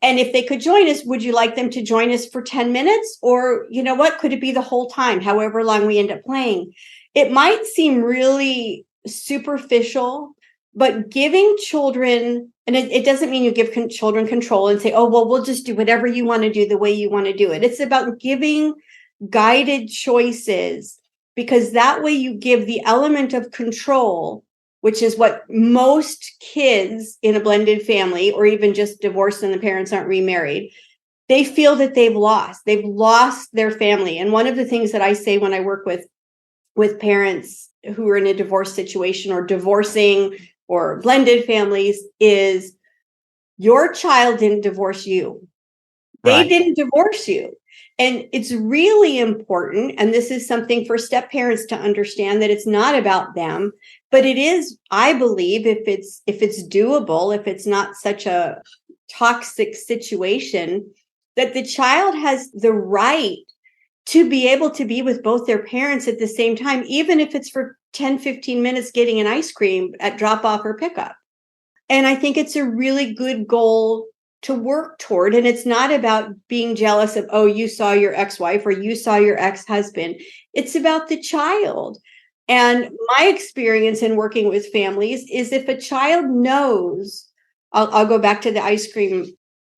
S4: And if they could join us, would you like them to join us for 10 minutes? Or, could it be the whole time, however long we end up playing? It might seem really superficial, but giving children, and it doesn't mean you give children control and say, oh, well, we'll just do whatever you want to do the way you want to do it. It's about giving guided choices, because that way you give the element of control, which is what most kids in a blended family, or even just divorced and the parents aren't remarried, they feel that they've lost their family. And one of the things that I say when I work with parents who are in a divorce situation or divorcing or blended families is, your child didn't divorce you. They didn't divorce you. And it's really important, and this is something for step parents to understand, that it's not about them, but it is, I believe, if it's doable, if it's not such a toxic situation, that the child has the right to be able to be with both their parents at the same time, even if it's for 10, 15 minutes getting an ice cream at drop off or pickup. And I think it's a really good goal to work toward. And it's not about being jealous of, oh, you saw your ex-wife or you saw your ex-husband. It's about the child. And my experience in working with families is if a child knows, I'll go back to the ice cream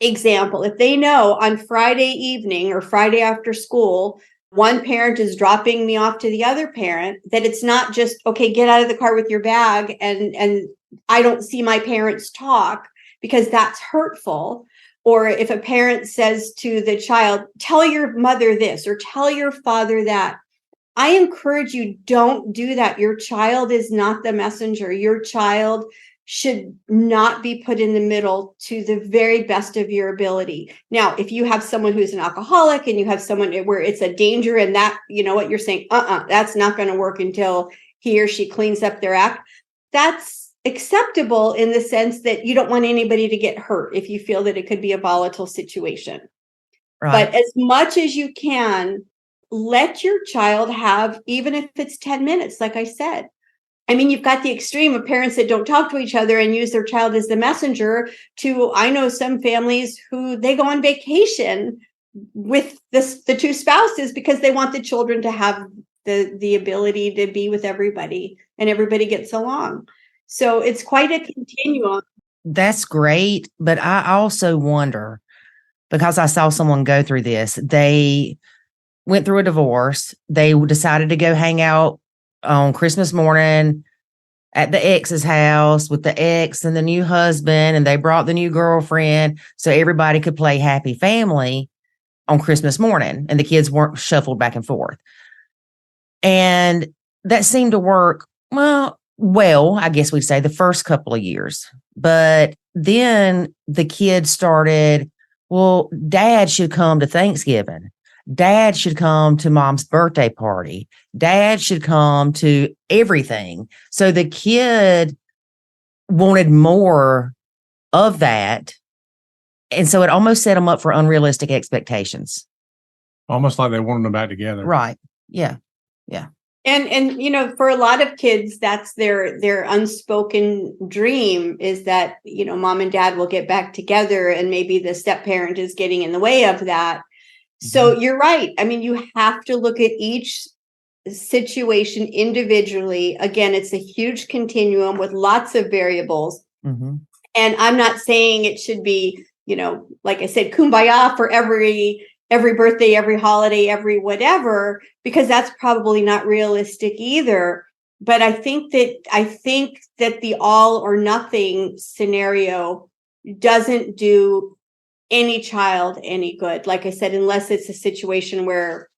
S4: example. If they know on Friday evening or Friday after school, one parent is dropping me off to the other parent, that it's not just, okay, get out of the car with your bag and I don't see my parents talk, because that's hurtful. Or if a parent says to the child, tell your mother this or tell your father that, I encourage you, don't do that. Your child is not the messenger. Your child should not be put in the middle to the very best of your ability. Now, if you have someone who's an alcoholic and you have someone where it's a danger and that, you know what, you're saying, that's not going to work until he or she cleans up their act. That's acceptable in the sense that you don't want anybody to get hurt if you feel that it could be a volatile situation. Right. But as much as you can, let your child have, even if it's 10 minutes, like I said. I mean, you've got the extreme of parents that don't talk to each other and use their child as the messenger to, I know some families who they go on vacation with the two spouses because they want the children to have the ability to be with everybody and everybody gets along. So it's quite a continuum.
S3: That's great. But I also wonder, because I saw someone go through this, they went through a divorce. They decided to go hang out on Christmas morning at the ex's house with the ex and the new husband, and they brought the new girlfriend so everybody could play happy family on Christmas morning, and the kids weren't shuffled back and forth. And that seemed to work, well, I guess we'd say the first couple of years. But then the kids started, well, Dad should come to Thanksgiving. Dad should come to Mom's birthday party. Dad should come to everything. So the kid wanted more of that. And so it almost set them up for unrealistic expectations.
S5: Almost like they wanted them back together.
S3: Right. Yeah. Yeah.
S4: And you know, for a lot of kids, that's their unspoken dream, is that, you know, mom and dad will get back together, and maybe the step parent is getting in the way of that. So you're right. I mean, you have to look at each situation individually. Again, it's a huge continuum with lots of variables. Mm-hmm. And I'm not saying it should be, you know, like I said, kumbaya for every birthday, every holiday, every whatever, because that's probably not realistic either. But I think that the all or nothing scenario doesn't do any child any good. Like I said, unless it's a situation where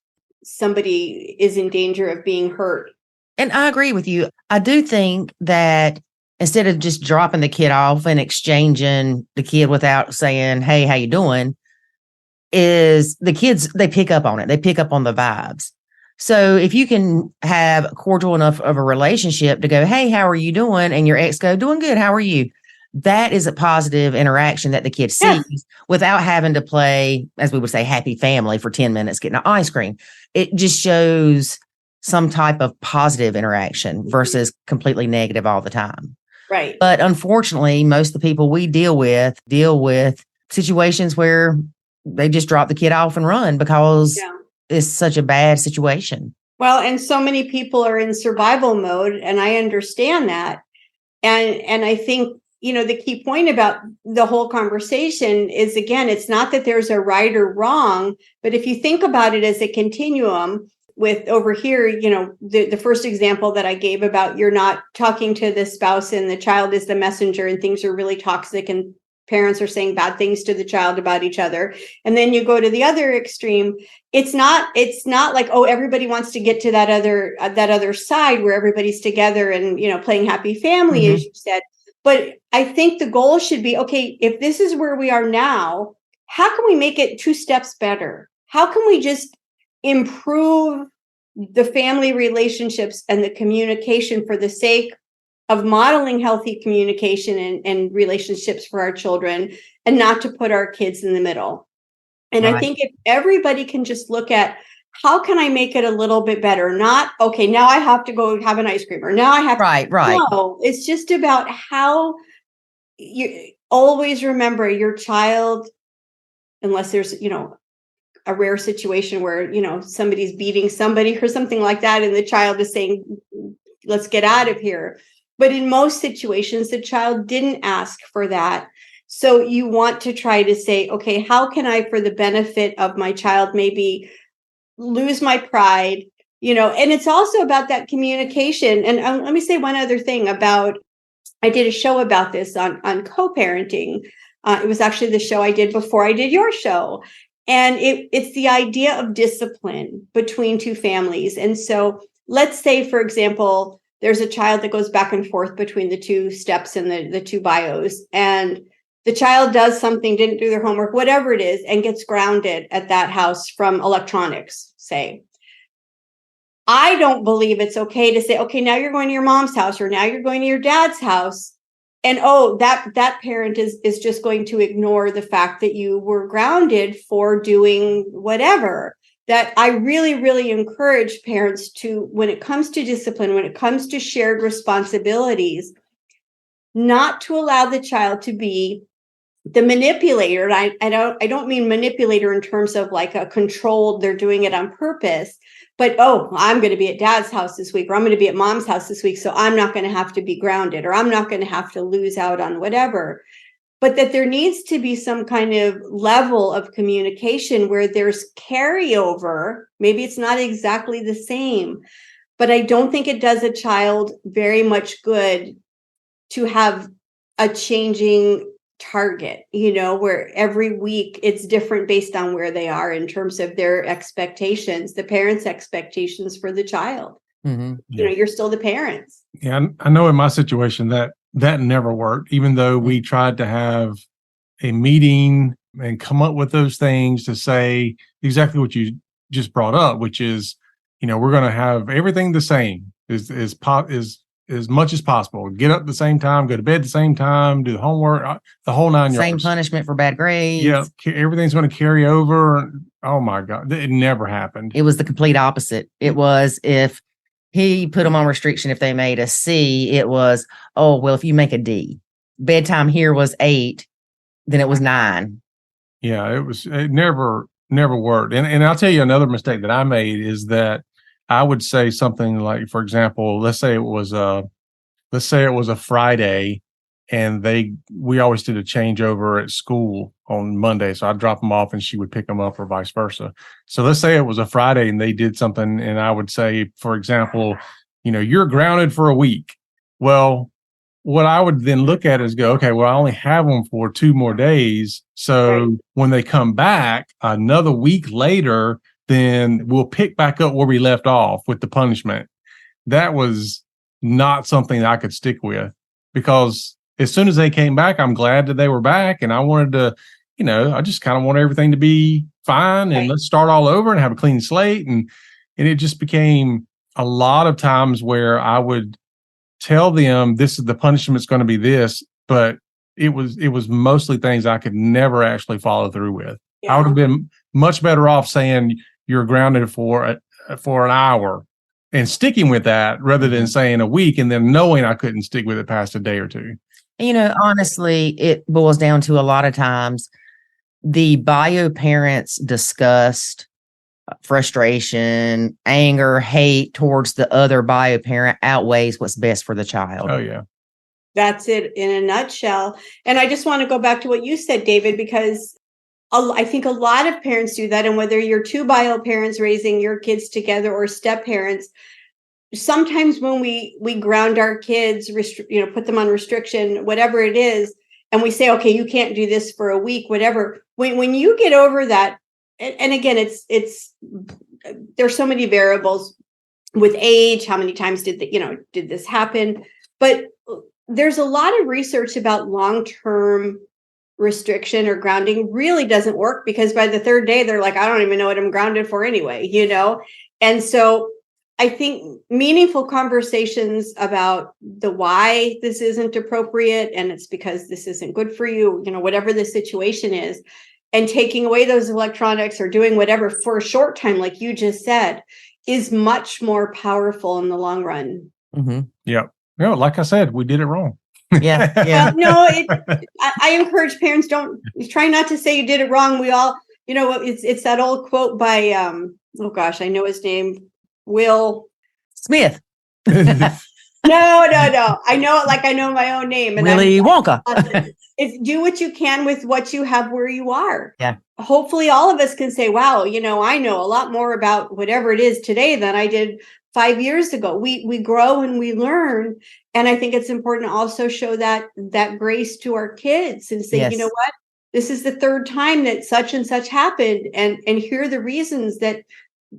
S4: somebody is in danger of being hurt.
S3: And I agree with you. I do think that instead of just dropping the kid off and exchanging the kid without saying, hey, how you doing? Is the kids, they pick up on it. They pick up on the vibes. So if you can have cordial enough of a relationship to go, hey, how are you doing? And your ex go, doing good. How are you? That is a positive interaction that the kid sees without having to play, as we would say, happy family for 10 minutes getting an ice cream. It just shows some type of positive interaction versus completely negative all the time.
S4: Right.
S3: But unfortunately, most of the people we deal with situations where they just drop the kid off and run because it's such a bad situation.
S4: Well, and so many people are in survival mode, and I understand that. And I think, you know, the key point about the whole conversation is, again, it's not that there's a right or wrong, but if you think about it as a continuum, with over here, you know, the first example that I gave about you're not talking to the spouse and the child is the messenger and things are really toxic and parents are saying bad things to the child about each other. And then you go to the other extreme. It's not like, oh, everybody wants to get to that other side where everybody's together and, you know, playing happy family, as you said. But I think the goal should be, okay, if this is where we are now, how can we make it 2 steps better? How can we just improve the family relationships and the communication for the sake of modeling healthy communication and relationships for our children, and not to put our kids in the middle? And
S3: Right.
S4: I think if everybody can just look at, how can I make it a little bit better? Not, okay, now I have to go have an ice cream, or now I have
S3: Right.
S4: No, it's just about how you always remember your child, unless there's, a rare situation where, somebody's beating somebody or something like that, and the child is saying, let's get out of here. But in most situations, the child didn't ask for that. So you want to try to say, okay, how can I, for the benefit of my child, maybe lose my pride, and it's also about that communication. And let me say one other thing about, I did a show about this on co-parenting. It was actually the show I did before I did your show. And it's the idea of discipline between two families. And so let's say, for example, there's a child that goes back and forth between the two steps and the two bios. And the child does something, didn't do their homework, whatever it is, and gets grounded at that house from electronics, say. I don't believe it's okay to say, okay, now you're going to your mom's house, or now you're going to your dad's house. And that parent is just going to ignore the fact that you were grounded for doing whatever. That I really, really encourage parents to, when it comes to discipline, when it comes to shared responsibilities, not to allow the child to be the manipulator. And I don't mean manipulator in terms of like a controlled, they're doing it on purpose, but, I'm going to be at dad's house this week, or I'm going to be at mom's house this week, so I'm not going to have to be grounded, or I'm not going to have to lose out on whatever. But that there needs to be some kind of level of communication where there's carryover. Maybe it's not exactly the same, but I don't think it does a child very much good to have a changing target, where every week it's different based on where they are in terms of their expectations, the parents' expectations for the child.
S3: Mm-hmm.
S4: You're still the parents.
S5: Yeah, I know in my situation that never worked, even though we tried to have a meeting and come up with those things to say exactly what you just brought up, which is, we're going to have everything the same as much as possible. Get up at the same time, go to bed at the same time, do the homework, the whole nine yards.
S3: Same punishment for bad grades.
S5: Yeah, everything's going to carry over. Oh my God, it never happened.
S3: It was the complete opposite. It was, if he put them on restriction, if they made a C, it was, if you make a D. Bedtime here was 8, then it was 9.
S5: Yeah, it never worked. And I'll tell you another mistake that I made is that I would say something like, for example, let's say it was a Friday, and we always did a changeover at school on Monday. So I'd drop them off and she would pick them up, or vice versa. So let's say it was a Friday and they did something, and I would say, for example, you're grounded for a week. Well, what I would then look at is go, okay, well, I only have them for 2 more days. So when they come back another week later, then we'll pick back up where we left off with the punishment. That was not something that I could stick with, because as soon as they came back, I'm glad that they were back. And I wanted to, I just kind of want everything to be fine, and let's start all over and have a clean slate. And it just became a lot of times where I would tell them, this is the punishment's going to be this, but it was mostly things I could never actually follow through with. Yeah. I would have been much better off saying you're grounded for an hour and sticking with that, rather than saying a week and then knowing I couldn't stick with it past a day or 2.
S3: Honestly, it boils down to, a lot of times the bio parents discussed frustration, anger, hate towards the other bio parent outweighs what's best for the child.
S5: Oh, yeah.
S4: That's it in a nutshell. And I just want to go back to what you said, David, because I think a lot of parents do that. And whether you're 2 bio parents raising your kids together or step parents, sometimes when we ground our kids, put them on restriction, whatever it is, and we say, okay, you can't do this for a week, whatever. When you get over that, and again, it's there's so many variables with age. How many times did this happen? But there's a lot of research about long-term restriction or grounding really doesn't work, because by the 3rd day, they're like, I don't even know what I'm grounded for anyway, And so I think meaningful conversations about the why this isn't appropriate, and it's because this isn't good for you, whatever the situation is, and taking away those electronics or doing whatever for a short time, like you just said, is much more powerful in the long run.
S3: Mm-hmm.
S5: Yeah. No, like I said, we did it wrong.
S3: Yeah.
S4: Well, no, I encourage parents, try not to say you did it wrong. We all, it's that old quote by, oh gosh, I know his name, Will
S3: Smith.
S4: No. I know it like I know my own name. And
S3: Willy Wonka.
S4: It's do what you can with what you have where you are.
S3: Yeah.
S4: Hopefully all of us can say, wow, I know a lot more about whatever it is today than I did 5 years ago. We grow and we learn. And I think it's important to also show that grace to our kids and say,
S3: Yes.
S4: you know what? This is the third time that such and such happened. And here are the reasons that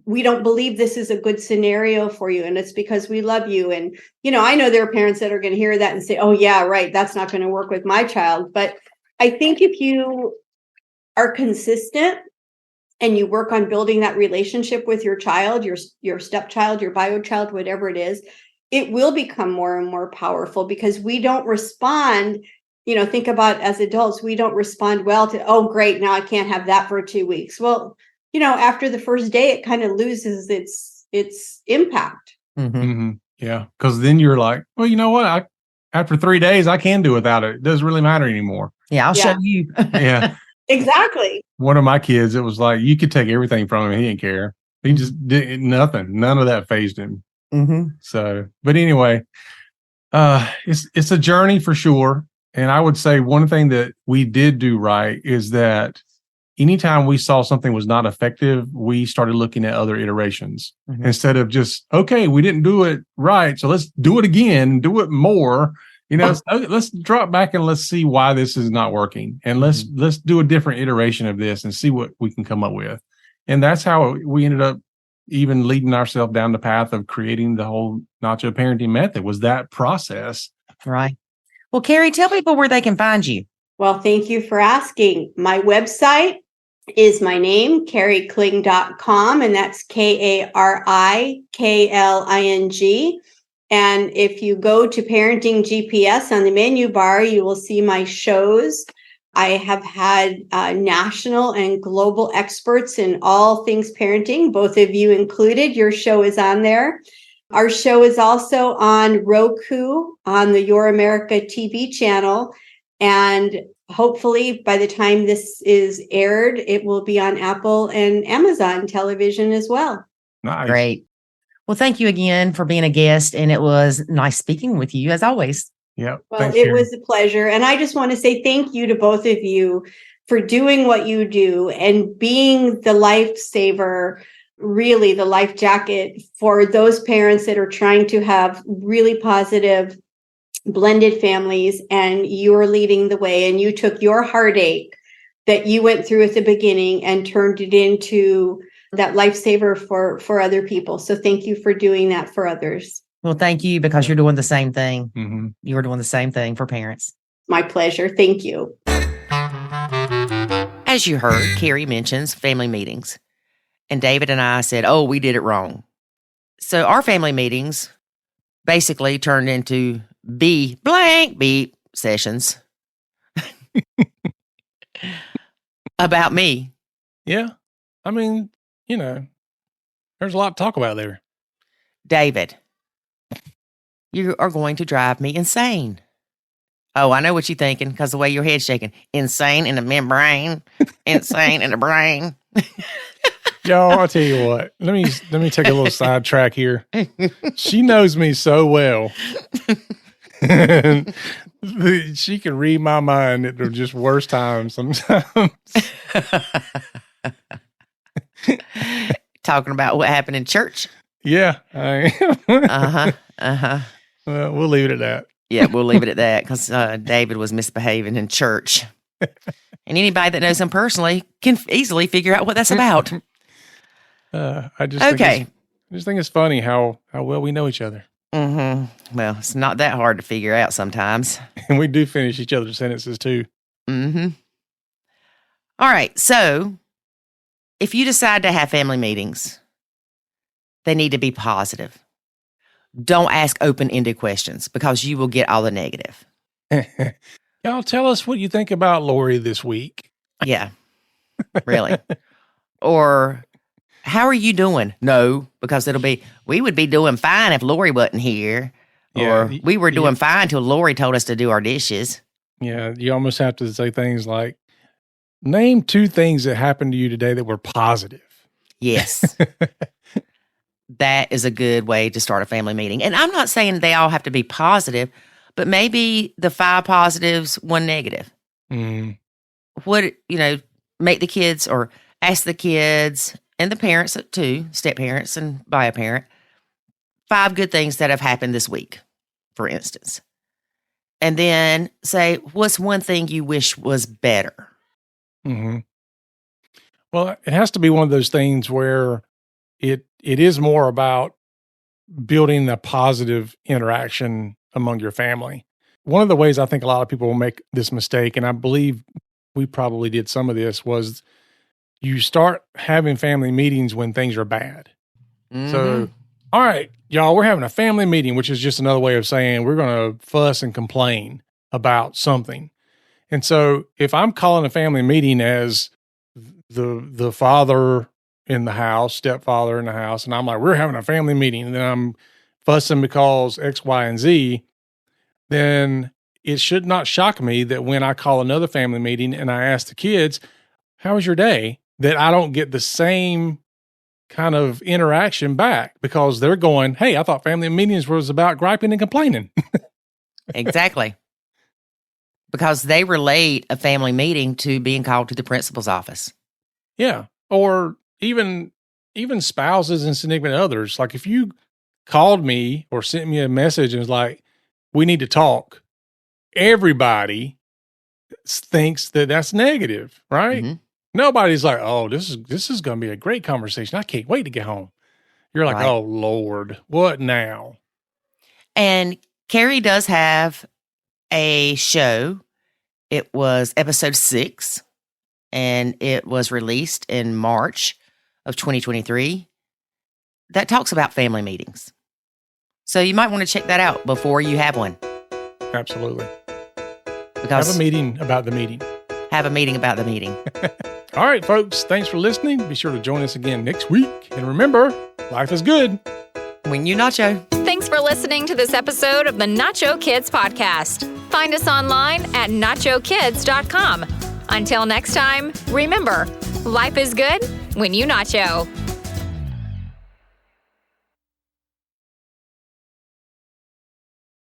S4: we don't believe this is a good scenario for you. And it's because we love you. And, I know there are parents that are going to hear that and say, oh yeah, right. That's not going to work with my child. But I think if you are consistent and you work on building that relationship with your child, your stepchild, your bio child, whatever it is, it will become more and more powerful because we don't respond. Think about as adults, we don't respond well to, oh, great. Now I can't have that for 2 weeks. Well, after the first day, it kind of loses its impact.
S3: Mm-hmm.
S5: Mm-hmm. Yeah. Because then you're like, well, you know what? After 3 days, I can do without it. It doesn't really matter anymore.
S3: Yeah, I'll show you.
S5: Yeah.
S4: Exactly.
S5: One of my kids, it was like, you could take everything from him. He didn't care. He just did nothing. None of that fazed him.
S3: Mm-hmm.
S5: So, but anyway, it's a journey for sure. And I would say one thing that we did do right is that anytime we saw something was not effective, we started looking at other iterations instead of just, okay, we didn't do it right. So let's do it again, do it more. Let's drop back and let's see why this is not working. And let's do a different iteration of this and see what we can come up with. And that's how we ended up even leading ourselves down the path of creating the whole Nacho Parenting Method, was that process.
S3: Right. Well, Kari, tell people where they can find you.
S4: Well, thank you for asking. My website is my name, karikling.com, and that's KARIKLING. And if you go to Parenting GPS on the menu bar, you will see my shows. I have had national and global experts in all things parenting, both of you included. Your show is on there. Our show is also on Roku on the Your America TV channel. And hopefully by the time this is aired, it will be on Apple and Amazon television as well.
S5: Nice.
S3: Great. Well, thank you again for being a guest. And it was nice speaking with you as always.
S5: Yeah.
S4: Well, it was a pleasure. And I just want to say thank you to both of you for doing what you do and being the lifesaver, really the life jacket for those parents that are trying to have really positive blended families, and you're leading the way, and you took your heartache that you went through at the beginning and turned it into that lifesaver for other people. So thank you for doing that for others.
S3: Well, thank you, because you're doing the same thing.
S5: Mm-hmm.
S3: You are doing the same thing for parents.
S4: My pleasure. Thank you.
S3: As you heard, Kari mentions family meetings. And David and I said, oh, we did it wrong. So our family meetings basically turned into beep sessions about me.
S1: Yeah. I mean, there's a lot to talk about there.
S3: David, you are going to drive me insane. Oh, I know what you're thinking because the way your head's shaking. Insane in the membrane. Insane in the brain.
S1: Y'all, I'll tell you what. Let me take a little sidetrack here. She knows me so well. She can read my mind at the just worst times sometimes.
S3: Talking about what happened in church.
S1: Yeah.
S3: Uh-huh.
S1: Well, we'll leave it at that.
S3: Yeah, we'll leave it at that because David was misbehaving in church. And anybody that knows him personally can easily figure out what that's about.
S1: I just think it's funny how well we know each other.
S3: Mm-hmm. Well, it's not that hard to figure out sometimes.
S1: And we do finish each other's sentences too.
S3: Mm-hmm. All right. So if you decide to have family meetings, they need to be positive. Don't ask open-ended questions because you will get all the negative.
S1: Y'all tell us what you think about Lori this week.
S3: Yeah. really. Or, how are you doing? No, because we would be doing fine if Lori wasn't here. Or we were doing fine till Lori told us to do our dishes.
S1: Yeah, you almost have to say things like, name 2 things that happened to you today that were positive.
S3: Yes. That is a good way to start a family meeting. And I'm not saying they all have to be positive, but maybe the 5 positives, 1 negative.
S1: Mm.
S3: Make the kids or ask the kids and the parents too, step parents and by a parent, 5 good things that have happened this week, for instance. And then say, what's one thing you wish was better?
S1: Mm-hmm. Well, it has to be one of those things where it is more about building a positive interaction among your family. One of the ways I think a lot of people will make this mistake, and I believe we probably did some of this, was you start having family meetings when things are bad. Mm-hmm. So, all right, y'all, we're having a family meeting, which is just another way of saying we're going to fuss and complain about something. And so if I'm calling a family meeting as the father in the house, stepfather in the house, and I'm like, we're having a family meeting, and then I'm fussing because X, Y, and Z, then it should not shock me that when I call another family meeting and I ask the kids, how was your day? That I don't get the same kind of interaction back because they're going, hey, I thought family meetings was about griping and complaining.
S3: Exactly. Because they relate a family meeting to being called to the principal's office.
S1: Yeah. Or even spouses and significant others. Like if you called me or sent me a message and was like, we need to talk, everybody thinks that that's negative, right? Mm-hmm. Nobody's like, oh, this is going to be a great conversation. I can't wait to get home. You're like, right. Oh, Lord, what now?
S3: And Kari does have a show. It was episode 6, and it was released in March of 2023. That talks about family meetings. So you might want to check that out before you have one.
S1: Absolutely.
S3: Because
S1: have a meeting about the meeting.
S3: Have a meeting about the meeting.
S1: All right, folks. Thanks for listening. Be sure to join us again next week. And remember, life is good
S3: when you nacho.
S2: Thanks for listening to this episode of the Nacho Kids Podcast. Find us online at nachokids.com. Until next time, remember, life is good when you nacho.